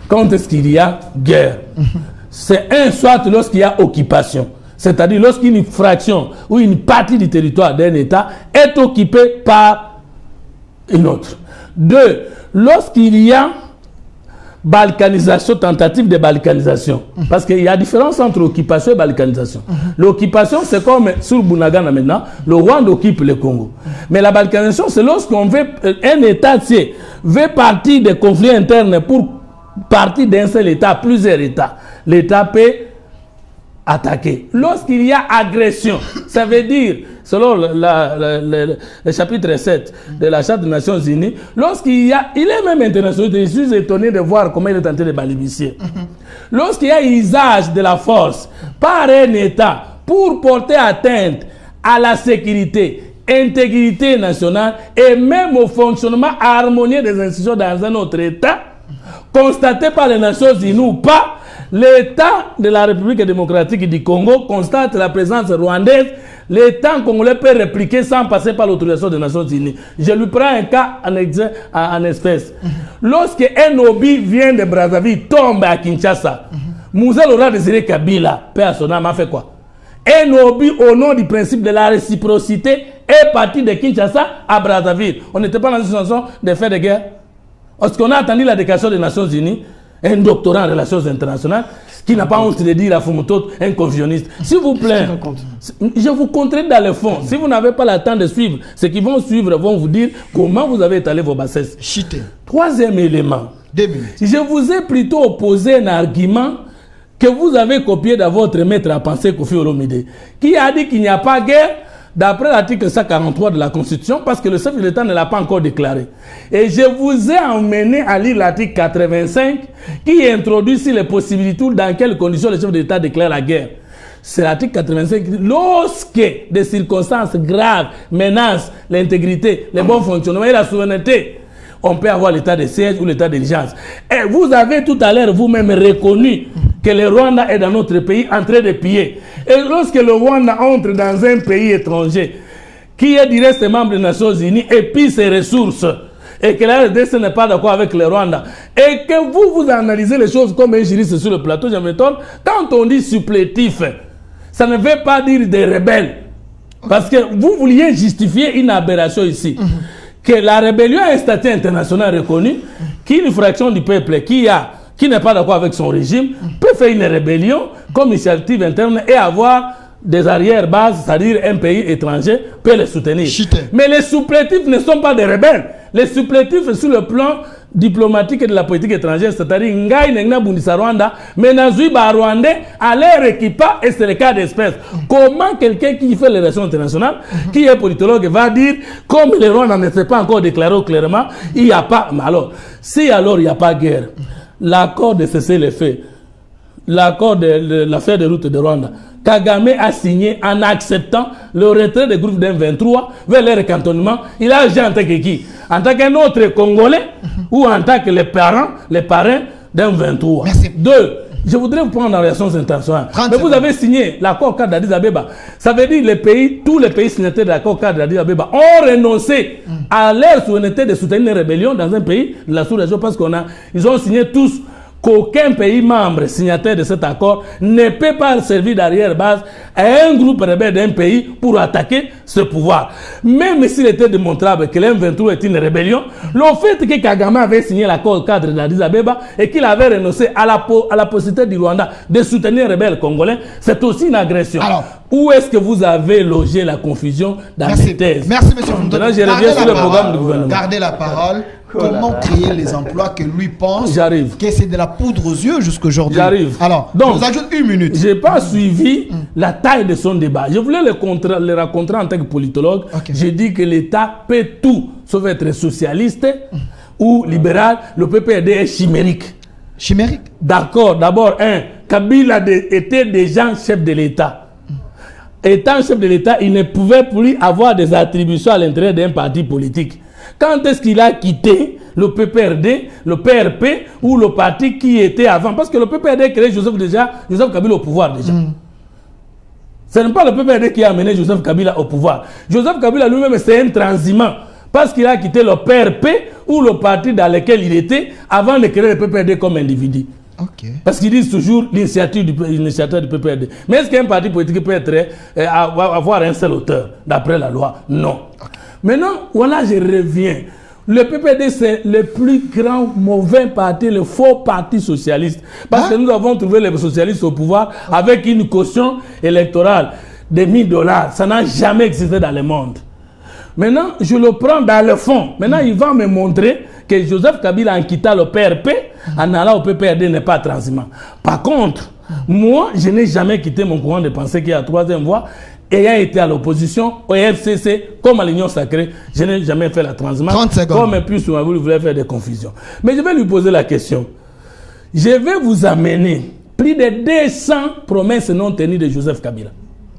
quand est-ce qu'il y a guerre. C'est soit lorsqu'il y a occupation. C'est-à-dire lorsqu'une fraction ou une partie du territoire d'un État est occupée par une autre. 2, lorsqu'il y a balkanisation, tentative de balkanisation. Parce qu'il y a différence entre occupation et balkanisation. L'occupation, c'est comme sur Bunagana maintenant, le Rwanda occupe le Congo. Mais la balkanisation, c'est lorsqu'on veut, un État veut partir des conflits internes pour partir d'un seul État, plusieurs États. L'État peut attaquer. Lorsqu'il y a agression, ça veut dire, selon le chapitre 7 de la Charte des Nations Unies, lorsqu'il y a, il est même international, je suis étonné de voir comment il est tenté de balbutier. Lorsqu'il y a usage de la force par un État pour porter atteinte à la sécurité, intégrité nationale et même au fonctionnement harmonieux des institutions dans un autre État, constaté par les Nations Unies ou pas, l'État de la République démocratique du Congo constate la présence rwandaise. L'État congolais peut répliquer sans passer par l'autorisation des Nations Unies. Je lui prends un cas en espèce. Lorsque un obi vient de Brazzaville, tombe à Kinshasa, Moussa Laurent Désiré Kabila, paix à son âme, a fait quoi? Un obi, au nom du principe de la réciprocité, est parti de Kinshasa à Brazzaville. On n'était pas dans une situation de fait de guerre. Parce qu'on a attendu la déclaration des Nations Unies, un doctorat en relations internationales, qui n'a pas honte de dire à Fumutot, un confusionniste. S'il vous plaît, je vous contredis dans le fond. Si vous n'avez pas le temps de suivre, ceux qui vont suivre vont vous dire comment vous avez étalé vos bassesses. Troisième élément. Je vous ai plutôt opposé un argument que vous avez copié de votre maître à penser Kofi Olomide, qui a dit qu'il n'y a pas guerre d'après l'article 143 de la Constitution, parce que le chef de l'État ne l'a pas encore déclaré. Et je vous ai emmené à lire l'article 85 qui introduit sur les possibilités dans quelles conditions le chef de l'État déclare la guerre. C'est l'article 85 qui dit lorsque des circonstances graves menacent l'intégrité, le bon fonctionnement et la souveraineté, on peut avoir l'état de siège ou l'état d'urgence. Et vous avez tout à l'heure vous-même reconnu que le Rwanda est dans notre pays en train de piller. Et lorsque le Rwanda entre dans un pays étranger qui est du reste membre des Nations Unies et pille ses ressources, et que la RDC n'est pas d'accord avec le Rwanda, et que vous analysez les choses comme un juriste sur le plateau, je m'étonne, quand on dit supplétif, ça ne veut pas dire des rebelles. Parce que vous vouliez justifier une aberration ici. Que la rébellion a un statut international reconnu, qu'une fraction du peuple qui n'est pas d'accord avec son régime peut faire une rébellion comme initiative interne et avoir des arrière-bases, c'est-à-dire un pays étranger peut les soutenir. Mais les supplétifs ne sont pas des rebelles. Les supplétifs sur le plan diplomatique et de la politique étrangère, c'est-à-dire Ngai Nengna Bundisa Rwanda, mais Nazuiba Rwandais à leur équipa et c'est le cas d'espèce. Comment quelqu'un qui fait les relations internationales, qui est politologue, va dire, comme le Rwanda ne s'est pas encore déclaré clairement, il n'y a pas. Mais alors, si alors il n'y a pas guerre, l'accord de cesser les faits, l'accord de l'affaire de route de Rwanda, Kagame a signé en acceptant le retrait des groupes d'M23 vers leur cantonnement. Il a agi en tant que qui? En tant qu'un autre Congolais ou en tant que les parrains d'M23. 2. Je voudrais vous prendre en réaction internationale. Mais vous avez signé l'accord cadre d'Addis Abeba. Ça veut dire que tous les pays signataires de l'accord cadre d'Addis Abeba ont renoncé à leur souveraineté de soutenir une rébellion dans un pays de la sous-région parce qu'ils ont signé tous qu'aucun pays membre signataire de cet accord ne peut pas servir d'arrière-base à un groupe rebelle d'un pays pour attaquer ce pouvoir. Même s'il était démontrable que l'M23 est une rébellion, le fait que Kagame avait signé l'accord cadre d'Addis Abeba et qu'il avait renoncé à la possibilité du Rwanda de soutenir les rebelles congolais, c'est aussi une agression. Alors, où est-ce que vous avez logé la confusion dans les thèses? Merci, monsieur Fumtoto. Maintenant, je reviens sur le programme du gouvernement. Gardez la parole. Comment créer les emplois que lui pense que c'est de la poudre aux yeux jusqu'aujourd'hui? J'arrive. Alors, donc, je vous ajoute 1 minute. Je n'ai pas suivi la taille de son débat. Je voulais le rencontrer en tant que politologue. J'ai dit que l'État peut tout, sauf être socialiste ou libéral. Le PPRD est chimérique. Chimérique? D'accord. D'abord, Kabila était déjà chef de l'État. Étant chef de l'État, il ne pouvait plus avoir des attributions à l'intérieur d'un parti politique. Quand est-ce qu'il a quitté le PPRD, le PRP ou le parti qui était avant? Parce que le PPRD créé Joseph Kabila au pouvoir déjà. Ce n'est pas le PPRD qui a amené Joseph Kabila au pouvoir. Joseph Kabila lui-même, c'est un transhumant. Parce qu'il a quitté le PRP ou le parti dans lequel il était avant de créer le PPRD comme individu. Parce qu'ils disent toujours l'initiative du PPRD. Mais est-ce qu'un parti politique peut avoir un seul auteur d'après la loi? Non. Maintenant, voilà, je reviens. Le PPRD, c'est le plus grand mauvais parti, le faux parti socialiste. Parce que nous avons trouvé les socialistes au pouvoir avec une caution électorale de $1000. Ça n'a jamais existé dans le monde. Maintenant, je le prends dans le fond. Maintenant, il va me montrer que Joseph Kabila, en quittant le PRP, en allant au PPRD, n'est pas transhumant. Par contre, moi, je n'ai jamais quitté mon courant de pensée qu'il y a la troisième voie. Ayant été à l'opposition, au FCC, comme à l'Union Sacrée, je n'ai jamais fait la transhumance. 30 secondes. Comme plus souvent, vous voulez faire des confusions. Mais je vais lui poser la question. Je vais vous amener plus de 200 promesses non tenues de Joseph Kabila.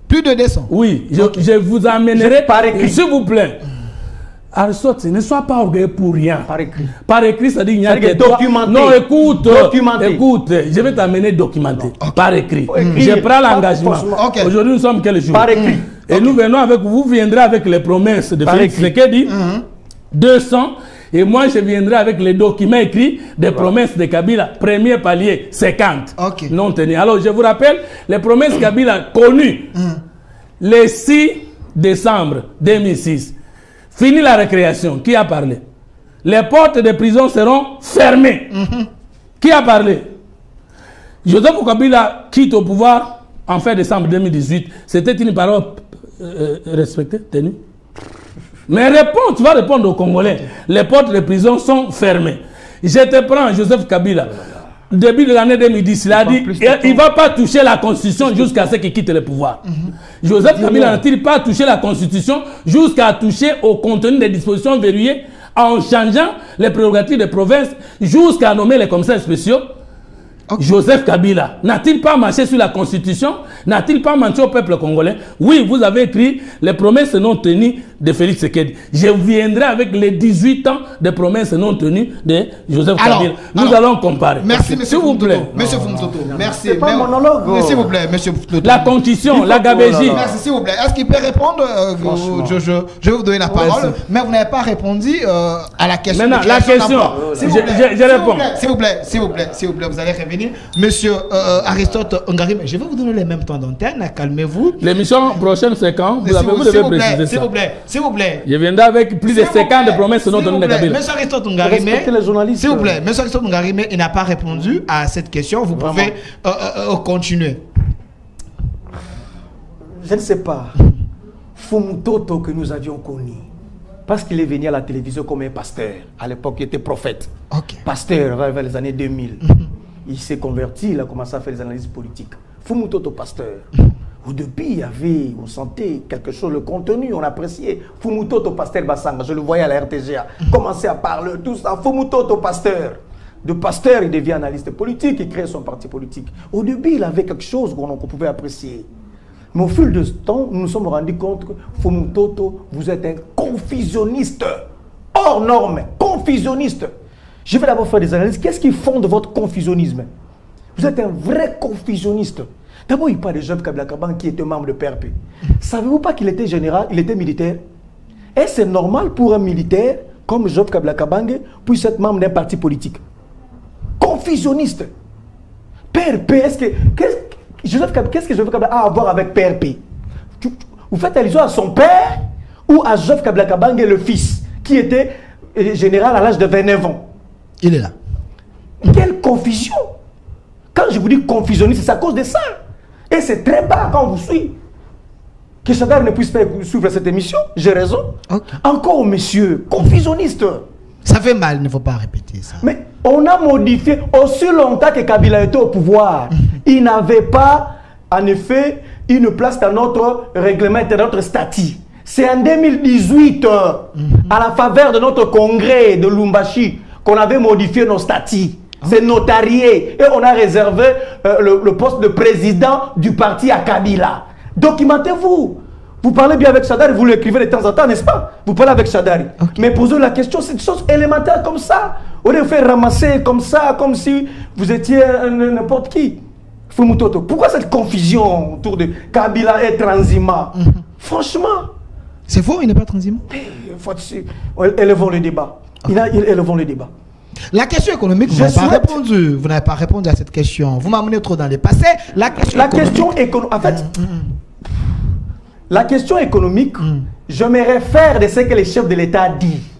Plus de 200? Oui, je vous amènerai par écrit. S'il vous plaît. Aristote, ne sois pas orgueilleux pour rien. Par écrit. Par écrit, ça dit qu'il y a que documenté. Non, écoute, documenté. Écoute, je vais t'amener documenté. Par écrit. Je prends l'engagement. Aujourd'hui, nous sommes quel jour? Par écrit. Et nous venons avec vous, viendrez avec les promesses de Félix Tshisekedi, 200, et moi je viendrai avec les documents écrits des promesses de Kabila. Premier palier, 50. Non tenus. Alors je vous rappelle, les promesses Kabila connues, le 6 décembre 2006. Fini la récréation. Qui a parlé? Les portes des prisons seront fermées. Qui a parlé? Joseph Kabila quitte au pouvoir en fin décembre 2018. C'était une parole respectée, tenue? Mais réponds, tu vas répondre aux Congolais. Les portes des prisons sont fermées. Je te prends, Joseph Kabila. Début de l'année 2010, il a dit il ne va pas toucher la Constitution jusqu'à ce qu'il quitte le pouvoir. Joseph Kabila n'a-t-il pas touché la Constitution jusqu'à toucher au contenu des dispositions verrouillées en changeant les prérogatives des provinces jusqu'à nommer les commissaires spéciaux? Joseph Kabila n'a-t-il pas marché sur la Constitution? N'a-t-il pas menti au peuple congolais? Oui, vous avez écrit les promesses non tenues de Félix Tshisekedi. Je viendrai avec les 18 ans de promesses non tenues de Joseph Kabila. Nous allons comparer. Merci, monsieur Fumtoto. Monsieur Fumtoto, merci. C'est pas un monologue. S'il vous plaît, monsieur Fumtoto. La concussion, la gabégie. Merci, s'il vous plaît. Est-ce qu'il peut répondre? Je vais vous donner la parole, mais vous n'avez pas répondu à la question. Maintenant, la question, je réponds. S'il vous plaît, vous allez revenir. Monsieur Aristote Ngarime, je vais vous donner les mêmes temps d'antenne, calmez-vous. L'émission prochaine, c'est quand? Vous devez préciser ça. S'il vous plaît. Je viendrai avec plus de 50 de promesses non tenues de Kabila. Monsieur Aristote Ngarime, s'il vous plaît, monsieur Aristote Ngarime, il n'a pas répondu à cette question. Vous pouvez continuer. Je ne sais pas. Fumtoto que nous avions connu, parce qu'il est venu à la télévision comme un pasteur. À l'époque, il était prophète. Pasteur vers les années 2000. Il s'est converti, il a commencé à faire des analyses politiques. Fumtoto pasteur. Au début, il y avait, on sentait quelque chose, le contenu, on appréciait. Fumtoto pasteur Bassanga, je le voyais à la RTGA, commençait à parler, tout ça. Fumtoto pasteur. De pasteur, il devient analyste politique, il crée son parti politique. Au début, il avait quelque chose qu'on pouvait apprécier. Mais au fil du temps, nous nous sommes rendus compte que Fumtoto, vous êtes un confusionniste. Hors norme, confusionniste. Je vais d'abord faire des analyses. Qu'est-ce qui fonde votre confusionnisme? Vous êtes un vrai confusionniste. D'abord, il parle de Joseph Kabila Kabange qui était membre de PRP. Savez-vous pas qu'il était général, il était militaire? Et c'est normal pour un militaire comme Joseph Kabila Kabange puisse être membre d'un parti politique. Confusionniste. PRP, qu'est-ce que Joseph Kabila a à voir avec PRP? Vous faites allusion à son père ou à Joseph Kabila Kabange, le fils, qui était général à l'âge de 29 ans? Il est là. Quelle confusion! Quand je vous dis confusionniste, c'est à cause de ça. Et c'est très bas quand on vous suit. Que Chadar ne puisse pas suivre cette émission, j'ai raison. Okay. Encore, monsieur, confusionniste. Ça fait mal, il ne faut pas répéter ça. Mais on a modifié, aussi longtemps que Kabila était au pouvoir, il n'avait pas, en effet, une place dans notre règlement et dans notre statut. C'est en 2018, à la faveur de notre congrès de Lumbashi, qu'on avait modifié nos statuts. C'est notarié. Et on a réservé le poste de président du parti à Kabila. Documentez-vous. Vous parlez bien avec Chadari, vous l'écrivez de temps en temps, n'est-ce pas? Vous parlez avec Chadari. Okay. Mais posez la question, c'est une chose élémentaire comme ça. On est fait ramasser comme ça, comme si vous étiez n'importe qui. Fumutoto. Pourquoi cette confusion autour de Kabila et transhumant? Franchement. C'est faux, il n'est pas transhumant. Élevons le débat. Okay. Élevons le débat. La question économique, vous n'avez pas répondu. Vous n'avez pas répondu à cette question. Vous m'amenez trop dans les passés. La question économique. En fait, la question économique, je me réfère de ce que les chefs de l'État disent.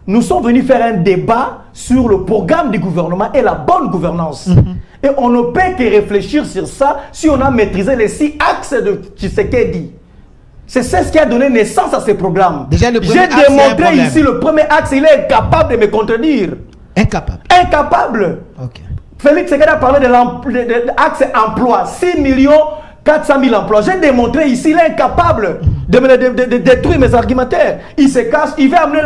Nous sommes venus faire un débat sur le programme du gouvernement et la bonne gouvernance. Et on ne peut que réfléchir sur ça si on a maîtrisé les 6 axes de Tshisekedi. C'est ce qui a donné naissance à ces programmes. J'ai démontré ici le premier axe, il est incapable de me contredire. Incapable. Incapable. Okay. Félix Tshisekedi a parlé de l'axe emploi, 6 400 000 emplois. J'ai démontré ici, il est incapable de détruire mes argumentaires. Il se cache, il veut amener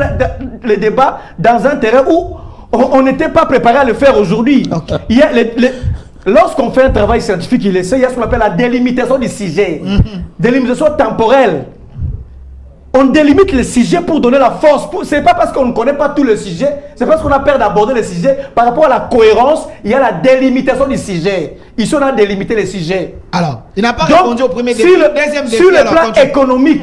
le débat dans un terrain où on n'était pas préparé à le faire aujourd'hui. Okay. Lorsqu'on fait un travail scientifique, il y a ce qu'on appelle la délimitation du sujet. Délimitation temporelle. On délimite le sujet pour donner la force. Ce n'est pas parce qu'on ne connaît pas tout le sujet, c'est parce qu'on a peur d'aborder le sujet. Par rapport à la cohérence, il y a la délimitation du sujet. Ici, on a délimité le sujet. Alors, il n'a pas répondu au premier défi. Deuxième défi. Sur le plan économique,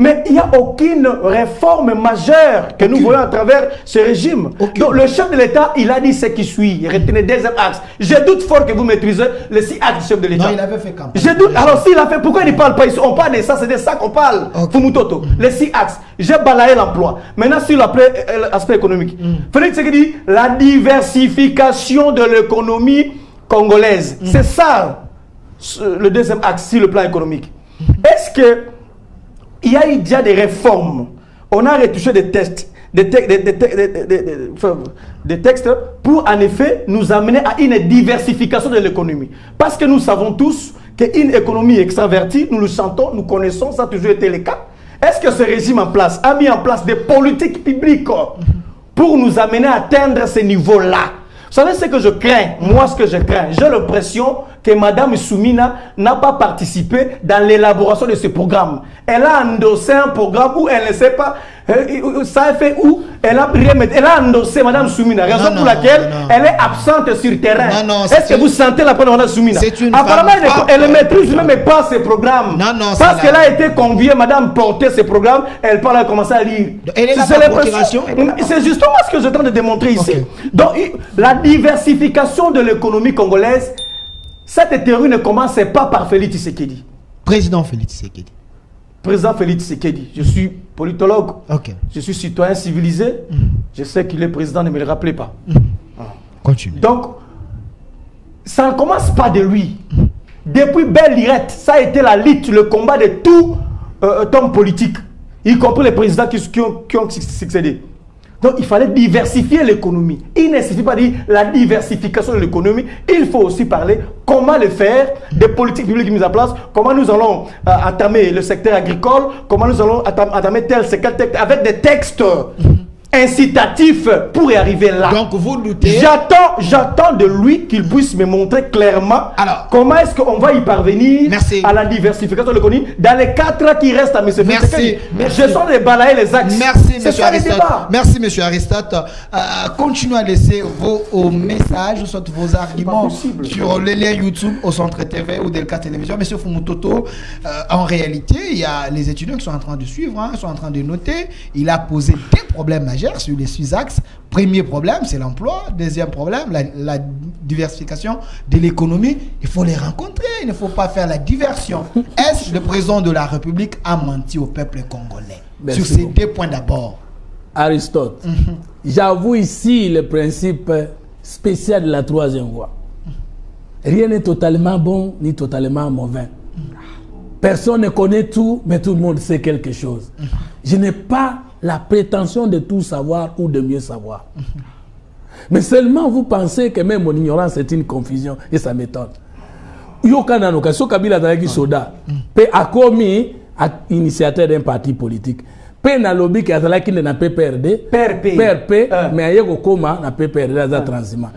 mais il n'y a aucune réforme majeure que nous voyons à travers ce régime. Donc le chef de l'État, il a dit ce qui suit. Retenez deuxième axe. Je doute fort que vous maîtrisez les 6 axes du chef de l'État. Non, il avait fait campagne. Je doute. Alors s'il a fait, pourquoi il ne parle pas ici? On parle de ça, c'est de ça qu'on parle. Fumutoto. Les 6 axes. J'ai balayé l'emploi. Maintenant sur l'aspect économique. Félix Tshisekedi dit la diversification de l'économie congolaise. C'est ça le deuxième axe sur le plan économique. Est-ce que il y a eu déjà des réformes? On a retouché des textes, des textes pour en effet nous amener à une diversification de l'économie. Parce que nous savons tous qu'une économie extravertie, nous le sentons, nous connaissons, ça a toujours été le cas. Est-ce que ce régime en place a mis en place des politiques publiques pour nous amener à atteindre ce niveau-là? Vous savez ce que je crains? Moi, ce que je crains, j'ai l'impression que Mme Soumina n'a pas participé dans l'élaboration de ce programme. Elle a endossé un programme où elle ne sait pas, ça a fait où elle a endossé Mme Soumina, raison pour laquelle elle est absente sur le terrain. Est-ce que vous sentez la première Mme Soumina? Apparemment, elle ne maîtrise même pas ce programme. Parce qu'elle a été conviée, Mme porter ce programme, elle parle, elle a commencé à lire. C'est justement ce que je tente de démontrer ici. Donc, la diversification de l'économie congolaise, cette théorie ne commence pas par Félix Tshisekedi. Président Félix Tshisekedi. Président Félix Tshisekedi. Je suis politologue. Je suis citoyen civilisé. Je sais qu'il est président, ne me le rappelez pas. Continue. Donc, ça ne commence pas de lui. Depuis Belle Lirette, ça a été la lutte, le combat de tout homme politique, y compris les présidents qui ont succédé. Donc il fallait diversifier l'économie. Il ne suffit pas de dire la diversification de l'économie. Il faut aussi parler comment le faire, des politiques publiques mises en place, comment nous allons entamer le secteur agricole, comment nous allons entamer tel secteur avec des textes incitatif pour y arriver là. Donc vous doutez. J'attends de lui qu'il puisse me montrer clairement comment est-ce qu'on va y parvenir à la diversification de l'économie dans les 4 ans qui restent à M. Merci. Je sens les balayer les axes. Merci, M. Aristote. Merci, M. Aristote. Continuez à laisser vos messages, soit vos arguments sur les liens YouTube au Centre TV ou Delca Télévision. M. Fumutoto, en réalité, il y a les étudiants qui sont en train de suivre, sont en train de noter. Il a posé des problèmes majeurs sur les 6 axes. Premier problème, c'est l'emploi. Deuxième problème, la diversification de l'économie. Il faut les rencontrer. Il ne faut pas faire la diversion. Est-ce que le président de la République a menti au peuple congolais? Sur ces 2 points d'abord. Aristote, j'avoue ici le principe spécial de la 3e voie. Rien n'est totalement bon ni totalement mauvais. Personne ne connaît tout, mais tout le monde sait quelque chose. Je n'ai pas la prétention de tout savoir ou de mieux savoir. Mais seulement vous pensez que même mon ignorance est une confusion et ça m'étonne. Yokanano, quand Kabila Zalaki Soda, peut a commis initiateur d'un parti politique. Peut na lobby qui a Zalaki n'a pas perdu, mais a yego koma n'a pas perdu dans transhumant.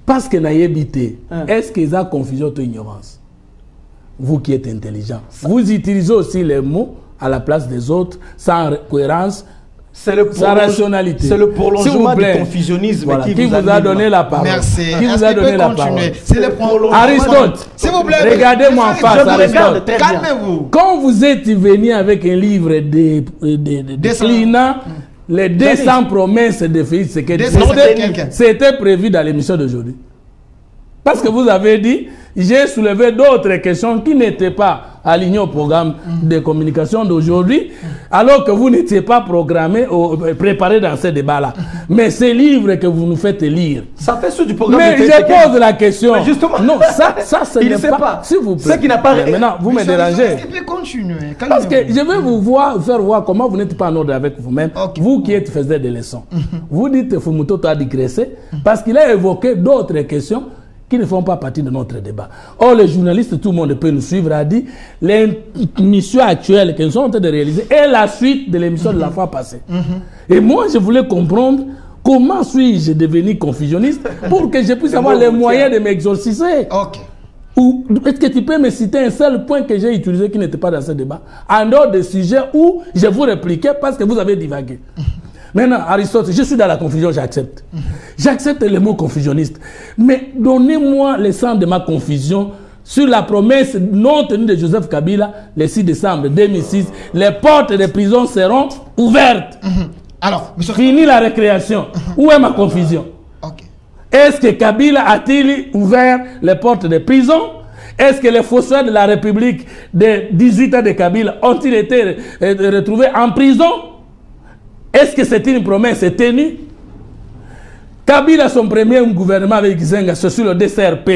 Parce que n'a évité. Est-ce qu'ils ont confusion ou ignorance? Vous qui êtes intelligent, vous utilisez aussi les mots à la place des autres, sans cohérence, sans rationalité. C'est le prolongement du confusionnisme voilà, qui vous a donné la parole. Merci. Qui vous a donné la parole? C'est le prolongement. Aristote, s'il vous plaît, regardez-moi en face, Aristote. Calmez-vous. Quand vous êtes venu avec un livre de Clina, les 200 promesses de Félix Tshisekedi, c'était prévu dans l'émission d'aujourd'hui. Parce que vous avez dit, j'ai soulevé d'autres questions qui n'étaient pas alignées au programme de communication d'aujourd'hui, alors que vous n'étiez pas programmé ou préparé dans ce débat-là. Mais ces livres que vous nous faites lire... Ça fait sur du programme. Mais je pose la question. Mais justement. Non, ça ce n'est pas... S'il vous plaît. Ce qui n'a pas... Maintenant, vous me dérangez. Parce que je vais vous faire voir comment vous n'êtes pas en ordre avec vous-même. Vous qui êtes faisait des leçons. Vous dites Fumutoto a digressé parce qu'il a évoqué d'autres questions qui ne font pas partie de notre débat. Or, les journalistes, tout le monde peut nous suivre, a dit l'émission actuelle que nous sommes en train de réaliser est la suite de l'émission de la fois passée. Et moi, je voulais comprendre comment suis-je devenu confusionniste pour que je puisse avoir les moyens de m'exorciser. Ou est-ce que tu peux me citer un seul point que j'ai utilisé qui n'était pas dans ce débat, en dehors des sujets où je vous répliquais parce que vous avez divagué? Maintenant, Aristote, je suis dans la confusion, j'accepte. J'accepte le mot confusionniste. Mais donnez-moi le sens de ma confusion sur la promesse non tenue de Joseph Kabila le 6 décembre 2006. Les portes des prisons seront ouvertes. Alors, monsieur... Fini la récréation. Où est ma confusion? Est-ce que Kabila a-t-il ouvert les portes des prisons? Est-ce que les fossoyeurs de la République des 18 ans de Kabila ont-ils été retrouvés en prison? Est-ce que c'est une promesse tenue? Kabila, son premier gouvernement avec Zenga, c'est sur le DCRP.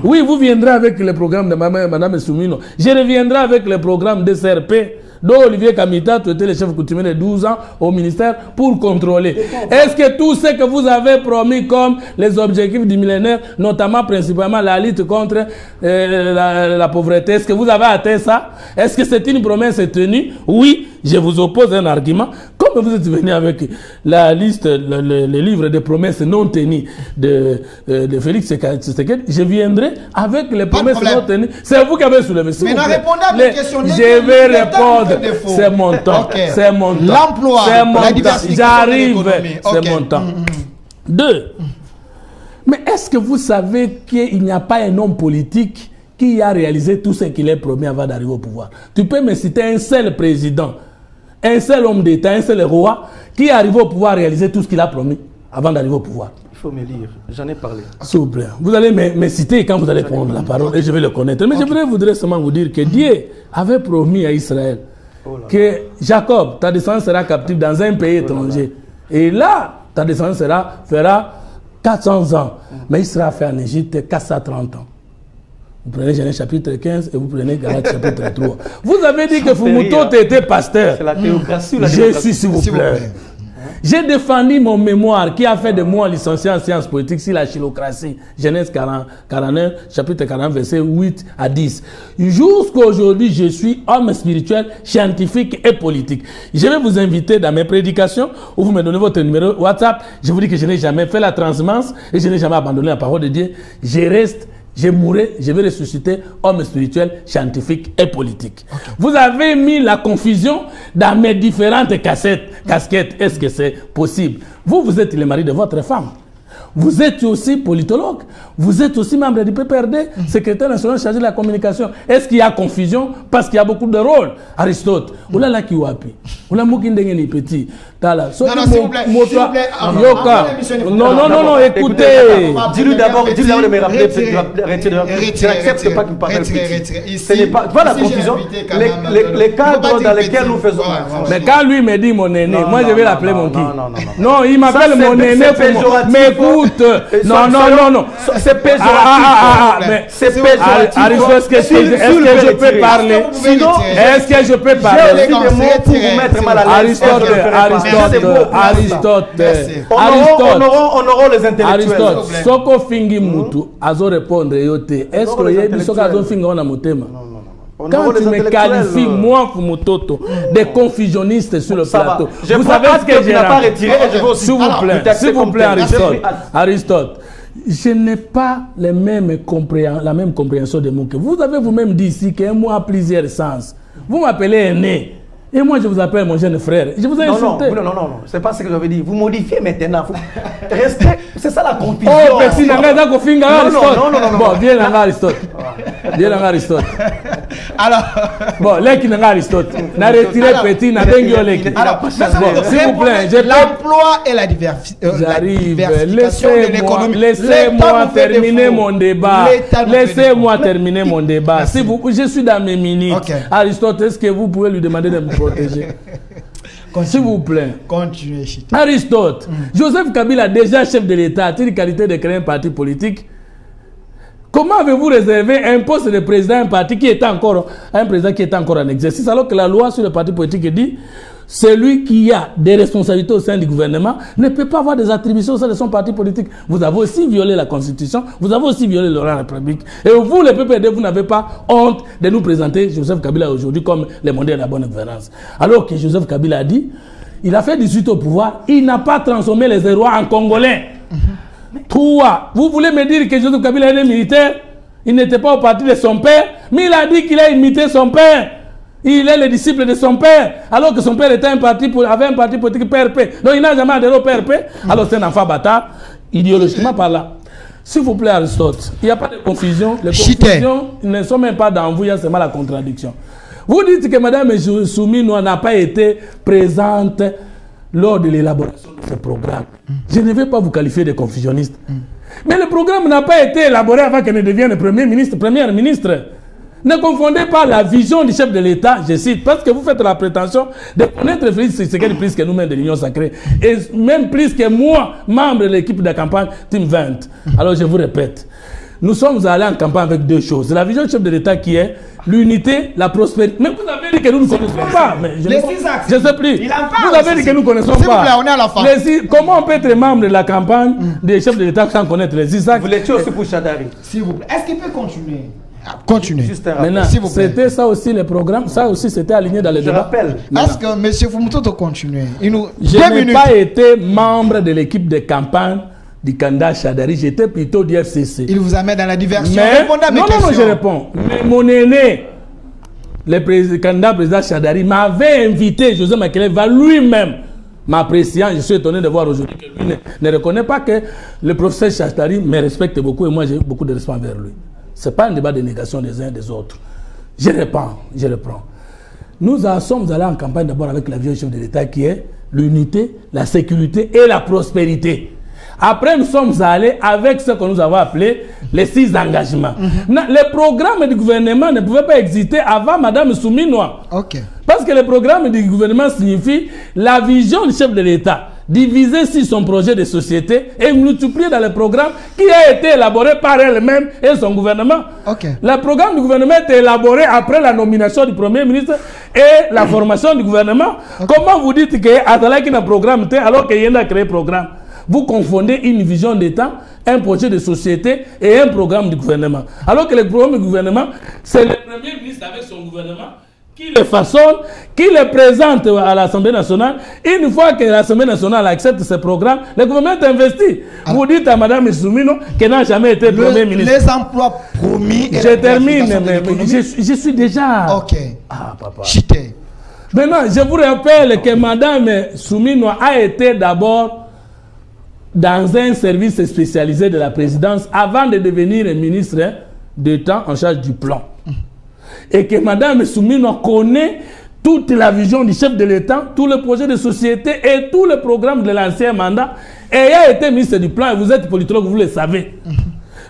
Oui, vous viendrez avec le programme de Mme Soumino. Je reviendrai avec le programme DCRP, dont Olivier Kamita, tu étais le chef coutumier de 12 ans au ministère pour contrôler. Est-ce que tout ce que vous avez promis comme les objectifs du millénaire, notamment principalement la lutte contre la pauvreté, est-ce que vous avez atteint ça? Est-ce que c'est une promesse tenue? Oui, je vous oppose un argument. Comme vous êtes venu avec la liste, le livre de promesses non tenues de Félix Tshisekedi, je viendrai avec les promesses non tenues. C'est vous qui avez soulevé. Mais non, répondez à mes questions. Je vais répondre. C'est mon temps. C'est mon temps. L'emploi, la diversification. J'arrive. C'est mon temps. 2. Mais est-ce que vous savez qu'il n'y a pas un homme politique qui a réalisé tout ce qu'il a promis avant d'arriver au pouvoir? Tu peux me citer un seul président, un seul homme d'État, un seul roi qui est arrivé au pouvoir réaliser tout ce qu'il a promis avant d'arriver au pouvoir? Il faut me lire, j'en ai parlé. S'il vous plaît, vous allez me citer quand vous allez prendre la parole et je vais le connaître. Mais je voudrais seulement vous dire que Dieu avait promis à Israël que Jacob, ta descendance sera captive dans un pays étranger. Et là, ta descendance fera 400 ans. Mais il sera fait en Égypte 430 ans. Vous prenez Genèse chapitre 15 et vous prenez Galates chapitre 3. Vous avez dit que Fumutoto était pasteur. C'est la théocratie ou la Je suis, s'il vous plaît. J'ai défendu mon mémoire qui a fait de moi licencié en sciences politiques sur la chilocratie. Genèse 41, chapitre 40, verset 8 à 10. Jusqu'à aujourd'hui, je suis homme spirituel, scientifique et politique. Je vais vous inviter dans mes prédications où vous me donnez votre numéro WhatsApp. Je vous dis que je n'ai jamais fait la transhumance et je n'ai jamais abandonné la parole de Dieu. Je reste, je mourrai, je vais ressusciter homme spirituel, scientifique et politique. Okay. Vous avez mis la confusion dans mes différentes casquettes. Est-ce que c'est possible? Vous êtes le mari de votre femme. Vous êtes aussi politologue. Vous êtes aussi membre du PPRD, secrétaire national chargé de la communication. Est-ce qu'il y a confusion? Parce qu'il y a beaucoup de rôles. Aristote, oula la kiwapi, oula mukindenge ni petit. Tala. Non, s'il vous plaît. Non, écoutez. Dis-lui d'abord de me rappeler. Je n'accepte pas qu'il me parle petit. Ce n'est pas. Voilà la confusion. Les cadres dans lesquels nous faisons. Mais quand lui me dit mon aîné, moi je vais l'appeler mon qui? Non, il m'appelle mon aîné. Mais écoute. Non. C'est péjoratif. C'est péjoratif. Aristote, est-ce que je peux parler? Est-ce que je peux parler? J'ai aussi des mots pour vous mettre mal à l'aise. Aristote. Honorons les intellectuels. Aristote, soko fingi mutu, azo répondre yote. Est-ce que yebi soko azo fingi on a motema? Quand tu me qualifies, moi, pour mon toto, de confusionniste sur le plateau, vous savez ce que j'ai pas retiré. S'il vous plaît, Aristote. Je n'ai pas la même compréhension de mots que vous avez vous-même dit ici qu'un mot a plusieurs sens. Vous m'appelez aîné. Et moi, je vous appelle mon jeune frère. Je vous ai insulté. Non. C'est pas ce que j'avais dit. Vous modifiez maintenant. Restez. C'est ça la confusion. Oh, petit, non. Bon, viens là, Aristote. Alors. Bon, l'équipe n'a Aristote. N'a retiré petit, n'a dengue l'équipe. Alors, s'il vous plaît. L'emploi et la diversification de l'économie. Laissez-moi terminer mon débat. Je suis dans mes minutes. Aristote, est-ce que vous pouvez lui demander de me protéger? S'il vous plaît. Continuez. Aristote, Joseph Kabila, déjà chef de l'État, a-t-il qualité de créer un parti politique? Comment avez-vous réservé un poste de président d'un parti qui est encore en exercice, alors que la loi sur le parti politique dit celui qui a des responsabilités au sein du gouvernement ne peut pas avoir des attributions au sein de son parti politique. Vous avez aussi violé la Constitution, vous avez aussi violé la République. Et vous, le PPRD, vous n'avez pas honte de nous présenter Joseph Kabila aujourd'hui comme le modèle de la bonne gouvernance. Alors que Joseph Kabila a dit, il a fait 18 au pouvoir, il n'a pas transformé les Hérois en Congolais. Toi, vous voulez me dire que Joseph Kabila est militaire? Il n'était pas au parti de son père, mais il a dit qu'il a imité son père. Il est le disciple de son père, alors que son père avait un parti politique PRP. Donc il n'a jamais adhéré au PRP. Alors c'est un enfant bâtard, idéologiquement par là. S'il vous plaît, Aristote, il n'y a pas de confusion. Les confusions ne sont même pas dans vous, il y a seulement la contradiction. Vous dites que Mme Soumino n'a pas été présente lors de l'élaboration de ce programme. Je ne vais pas vous qualifier de confusionniste. Mais le programme n'a pas été élaboré avant qu'elle ne devienne première ministre. Ne confondez pas la vision du chef de l'État, je cite, parce que vous faites la prétention de connaître Félix Tshisekedi plus que nous-mêmes de l'Union Sacrée, et même plus que moi, membre de l'équipe de campagne Team 20. Alors je vous répète, nous sommes allés en campagne avec deux choses. La vision du chef de l'État qui est l'unité, la prospérité. Mais vous avez dit que nous ne connaissons pas. Mais je ne sais plus. Vous avez dit que nous ne connaissons pas. S'il vous plaît, on est à la fin. Comment on peut être membre de la campagne des chefs de l'État sans connaître les Isaac? Vous l'étiez aussi pour Chadari. S'il vous plaît. Est-ce qu'il peut continuer? Continuez. Maintenant, c'était ça aussi le programme, ça aussi c'était aligné dans le débat. Je rappelle. Est-ce que M. Fumutoto continue? Je n'ai pas été membre de l'équipe de campagne du candidat Chadari, j'étais plutôt du FCC. Il vous amène dans la diversion. Non, je réponds. Mais mon aîné, le candidat président Chadari, m'avait invité, José Makelele va lui-même m'appréciant. Je suis étonné de voir aujourd'hui que lui ne reconnaît pas que le professeur Chadari me respecte beaucoup et moi j'ai beaucoup de respect envers lui. Ce n'est pas un débat de négation des uns et des autres. Je reprends. Nous sommes allés en campagne d'abord avec la vision chef de l'État qui est l'unité, la sécurité et la prospérité. Après, nous sommes allés avec ce que nous avons appelé les 6 engagements. Le programme du gouvernement ne pouvait pas exister avant Mme Soumino. Parce que le programme du gouvernement signifie la vision du chef de l'État. diviser sur son projet de société et multiplier dans le programme qui a été élaboré par elle-même et son gouvernement. Le programme du gouvernement est élaboré après la nomination du Premier ministre et la formation du gouvernement. Comment vous dites que Atalaki n'a programme alors qu'il y a créé programme? Vous confondez une vision d'État, un projet de société et un programme du gouvernement. Alors que le programme du gouvernement, c'est le Premier ministre avec son gouvernement qui le façonne, qui le présente à l'Assemblée nationale. Une fois que l'Assemblée nationale accepte ce programme, le gouvernement est investi. Vous dites à Mme Soumino qu'elle n'a jamais été Premier ministre. Les emplois promis... Je termine, mais je suis déjà... Ok. Ah, papa. Chité. Maintenant, je vous rappelle que Mme Soumino a été d'abord dans un service spécialisé de la présidence avant de devenir ministre d'État en charge du plan. Et que Mme Soumino connaît toute la vision du chef de l'État, tout le projet de société et tout le programme de l'ancien mandat. Et elle a été ministre du plan, et vous êtes politologue, vous le savez.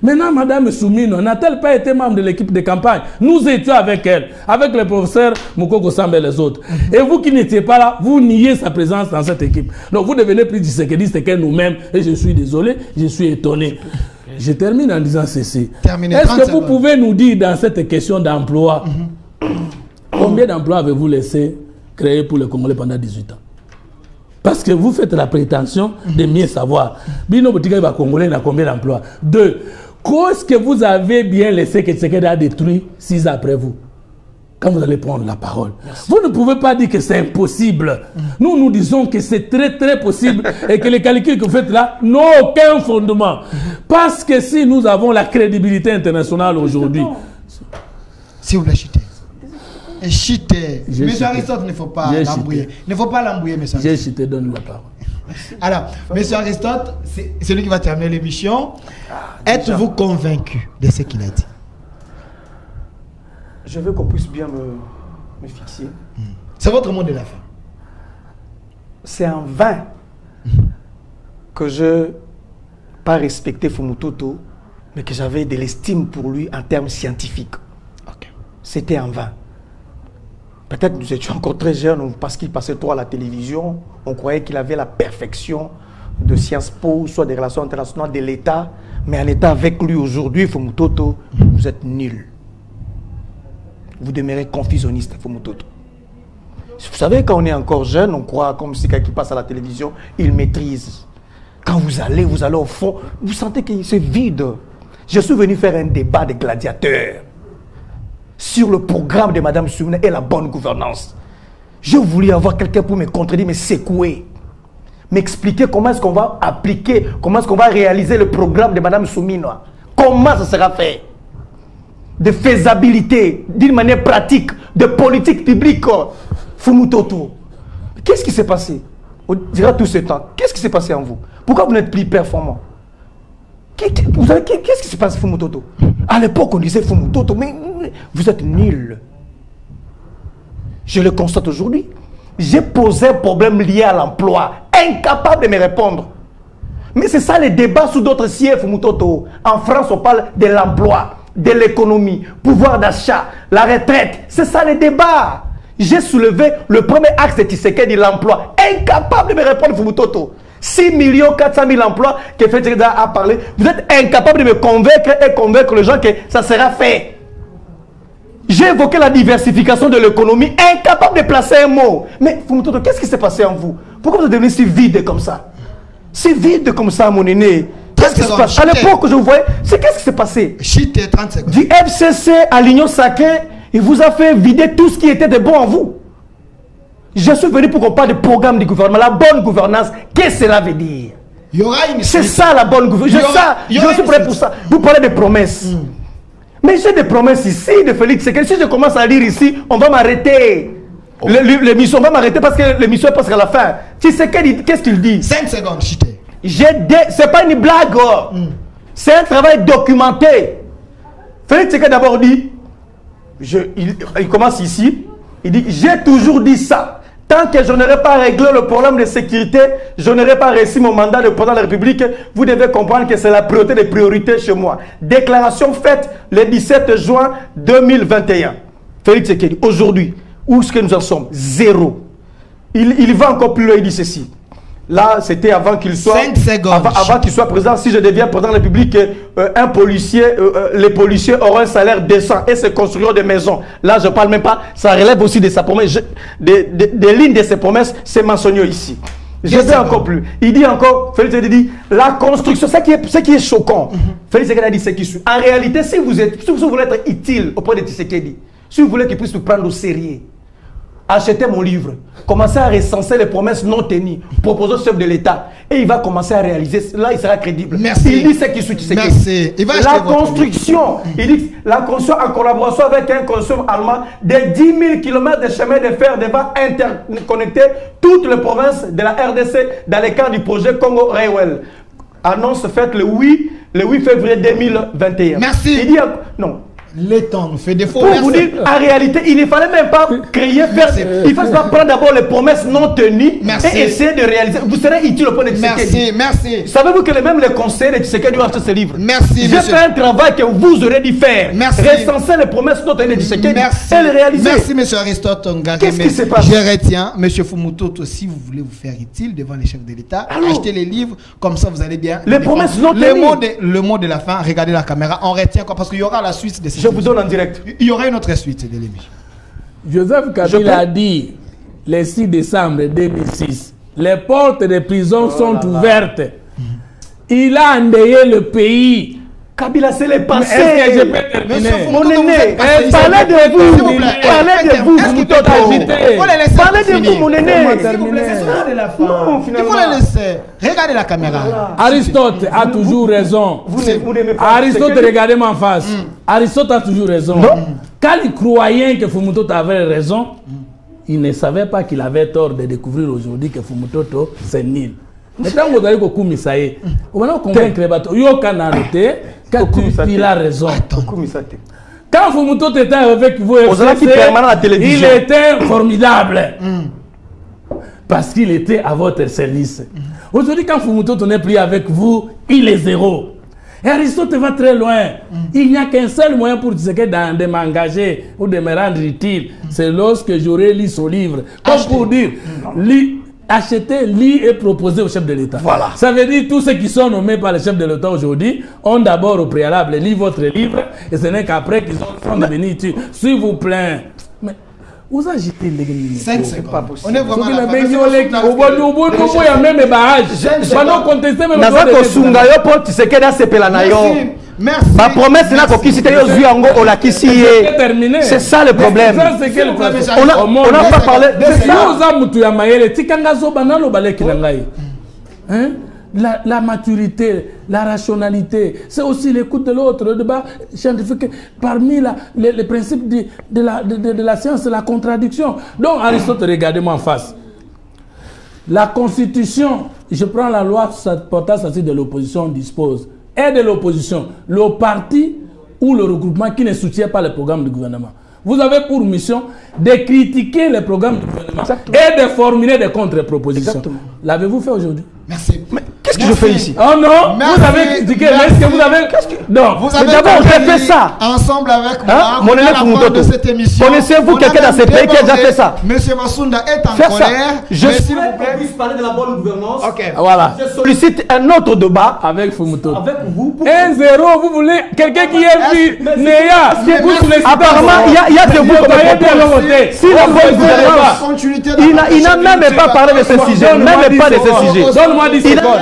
Maintenant, Mme Soumino n'a-t-elle pas été membre de l'équipe de campagne? Nous étions avec elle, avec le professeur Moukoko Samba et les autres. Et vous qui n'étiez pas là, vous niez sa présence dans cette équipe. Donc vous devenez plus disséquediste que nous-mêmes. Et je suis désolé, je suis étonné. Je termine en disant ceci. Est-ce que vous pouvez nous dire dans cette question d'emploi, combien d'emplois avez-vous laissé créer pour les Congolais pendant 18 ans? Parce que vous faites la prétention de mieux savoir. Bino Botika va Congolais n'a combien d'emplois? 2. Qu'est-ce que vous avez bien laissé que Tshisekedi a détruit 6 ans après vous? Quand vous allez prendre la parole. Merci. Vous ne pouvez pas dire que c'est impossible. Nous disons que c'est très très possible et que les calculs que vous faites là n'ont aucun fondement. Parce que si nous avons la crédibilité internationale aujourd'hui... Si vous la chitez. Et chiter. M. Aristote, ne faut pas l'embrouiller. Ne faut pas l'embrouiller, M. Aristote. J'ai chité, donne la parole. Alors, M. Aristote, c'est celui qui va terminer l'émission. Êtes-vous convaincu de ce qu'il a dit? Je veux qu'on puisse bien me fixer. C'est votre mot de la fin. C'est en vain que je pas respecté Fumutoto, mais que j'avais de l'estime pour lui en termes scientifiques. C'était en vain. Peut-être nous étions encore très jeunes parce qu'il passait trop à la télévision. On croyait qu'il avait la perfection de Sciences Po, soit des relations internationales de l'État. Mais en état avec lui aujourd'hui, Fumutoto, vous êtes nul. Vous demeurez confusionniste, Fumutoto. Vous savez, quand on est encore jeune, on croit comme si quelqu'un qui passe à la télévision, il maîtrise. Quand vous allez au fond, vous sentez que c'est vide. Je suis venu faire un débat de gladiateurs sur le programme de Mme Soumino et la bonne gouvernance. Je voulais avoir quelqu'un pour me contredire, me secouer, m'expliquer comment est-ce qu'on va appliquer, comment est-ce qu'on va réaliser le programme de Mme Soumino. Comment ça sera fait? De faisabilité, d'une manière pratique, de politique publique. Fumutoto. Qu'est-ce qui s'est passé? On dira tout ce temps. Qu'est-ce qui s'est passé en vous? Pourquoi vous n'êtes plus performant? Qu'est-ce qui se passe, Fumutoto? À l'époque, on disait Fumutoto, mais vous êtes nul. Je le constate aujourd'hui. J'ai posé un problème lié à l'emploi, incapable de me répondre. Mais c'est ça les débats sous d'autres sièges, Fumutoto. En France, on parle de l'emploi, de l'économie, pouvoir d'achat, la retraite. C'est ça les débats. J'ai soulevé le premier axe de Tshisekedi, l'emploi. Incapable de me répondre, Fumutoto. 6 400 000 emplois que Tshisekedi a parlé. Vous êtes incapable de me convaincre et convaincre les gens que ça sera fait. J'ai évoqué la diversification de l'économie, incapable de placer un mot. Mais Fumutoto, qu'est-ce qui s'est passé en vous? Pourquoi vous êtes devenu si vide comme ça? Si vide comme ça, mon aîné. Qu'est-ce qui se passe? À l'époque où je vous voyais, c'est qu'est-ce qui s'est passé? Chité, 30 secondes. Du FCC à l'Union sacrée, il vous a fait vider tout ce qui était de bon en vous. Je suis venu pour qu'on parle de programme du gouvernement, la bonne gouvernance. Qu'est-ce que cela veut dire? C'est ça la bonne gouvernance. Je suis prêt pour ça. Vous parlez de promesses. Mais j'ai des promesses ici de Félix. C'est que si je commence à lire ici, on va m'arrêter. L'émission va m'arrêter parce que l'émission est presque à la fin. Tu sais qu'est-ce qu'il dit? 5 secondes, Chité. C'est pas une blague. C'est un travail documenté. Félix Tshisekedi d'abord dit, il commence ici, il dit, j'ai toujours dit ça. Tant que je n'aurai pas réglé le problème de sécurité, je n'aurai pas réussi mon mandat de président de la République. Vous devez comprendre que c'est la priorité des priorités chez moi. Déclaration faite le 17 juin 2021. Félix Tshisekedi, aujourd'hui, où est-ce que nous en sommes? Zéro. Il va encore plus loin, il dit ceci. Là, c'était avant qu'il soit, avant qu'il soit président. Si je deviens président de la République, un policier, les policiers auront un salaire décent et se construiront des maisons. Là, je ne parle même pas. Ça relève aussi de sa promesse. Des lignes de ses promesses, c'est mentionné ici. Je vais encore plus. Il dit encore, Félix dit, la construction, ce qui est choquant. Félix a dit ce qui suit. En réalité, si vous voulez être utile auprès de Tshisekedi, si vous voulez qu'il puisse vous prendre au sérieux, achetez mon livre, commencez à recenser les promesses non tenues, proposez au chef de l'État, et il va commencer à réaliser. Là, il sera crédible. Merci. Il dit ce qui suit. Merci. Il va la construction, il dit la construction en collaboration avec un consortium allemand de 10 000 km de chemin de fer devant interconnecter toutes les provinces de la RDC dans le cadre du projet Congo Railway. Annonce faite le 8 février 2021. Merci. Il dit non. Le temps nous fait défaut. Pour vous dire, en réalité, il ne fallait même pas créer, il fallait prendre d'abord les promesses non tenues et essayer de réaliser. Vous serez utile au point de Tshisekedi. Merci. Savez-vous que même les conseillers de Tshisekedi ont acheté ce livre? Merci. J'ai fait un travail que vous aurez dû faire. Merci. Recenser les promesses non tenues de Tshisekedi et les réaliser. Merci, M. Aristote Ngare. Qu'est-ce qui se passe? Je retiens, M. Fumutoto, si vous voulez vous faire utile devant les chefs de l'État, achetez les livres, comme ça vous allez bien. Les promesses non tenues. Le mot de la fin, regardez la caméra, on retient quoi? Parce qu'il y aura la suite de ces. Je vous donne en direct. Il y aura une autre suite de l'émission. Joseph Kabila a dit le 6 décembre 2006, les portes des prisons sont ouvertes. Il a endeuillé le pays. Kabila, c'est le passé. Est-ce que je peux terminer? Mon aîné, parlez de vous. Parlez de vous. Parlez de vous, mon aîné. Il faut les laisser. Regardez la caméra. Aristote a toujours raison. Aristote, regardez-moi en face. Aristote a toujours raison. Quand il croyait que Fumutoto avait raison, il ne savait pas qu'il avait tort de découvrir aujourd'hui que Fumutoto c'est nul. Maintenant, vous allez commissaire. On va convaincre les bateaux. Il a raison. Quand Fumutoto était avec vous, il était formidable. Parce qu'il était à votre service. Aujourd'hui, quand Fumutoto n'est plus avec vous, il est zéro. Et Aristote va très loin. Il n'y a qu'un seul moyen pour de m'engager ou de me rendre utile. C'est lorsque j'aurai lu son livre. Comme pour dire, acheter, lire et proposer au chef de l'État. Voilà. Ça veut dire tous ceux qui sont nommés par le chef de l'État aujourd'hui ont d'abord au préalable lu votre livre et ce n'est qu'après qu'ils sont devenus utiles. S'il vous plaît. Mais vous agitez les 5 secondes. On est vraiment il y a même des barrages. Merci. Ma promesse c'est ça le problème. On n'a pas parlé de ça. La maturité, la rationalité, c'est aussi l'écoute de l'autre, le débat scientifique. Parmi les principes de la science, c'est la contradiction. Donc, Aristote, regardez-moi en face. La Constitution, je prends la loi portant statut de l'opposition, dispose, et de l'opposition, le parti ou le regroupement qui ne soutient pas le programme du gouvernement. Vous avez pour mission de critiquer les programmes du gouvernement et de formuler des contre-propositions. L'avez-vous fait aujourd'hui? Merci. Mais qu'est-ce que je fais ici? Oh non, vous avez critiqué. Est-ce que vous avez... Non, vous avez d'abord fait ça. Ensemble avec moi, mon élève Fumutoto. Connaissez-vous quelqu'un dans ce pays qui a déjà fait ça? Monsieur Massounda est en colère. Je s'il vous plaît, parler de la bonne gouvernance. Ok. Voilà. Je sollicite un autre débat avec Fumutoto. Avec vous. 1-0, vous voulez quelqu'un qui est vu Néa. Apparemment, il y a de vous comme côté. Si la bonne gouvernance, il n'a même pas parlé de ce sujet. Même pas de ce sujet. Donne-moi 10 secondes.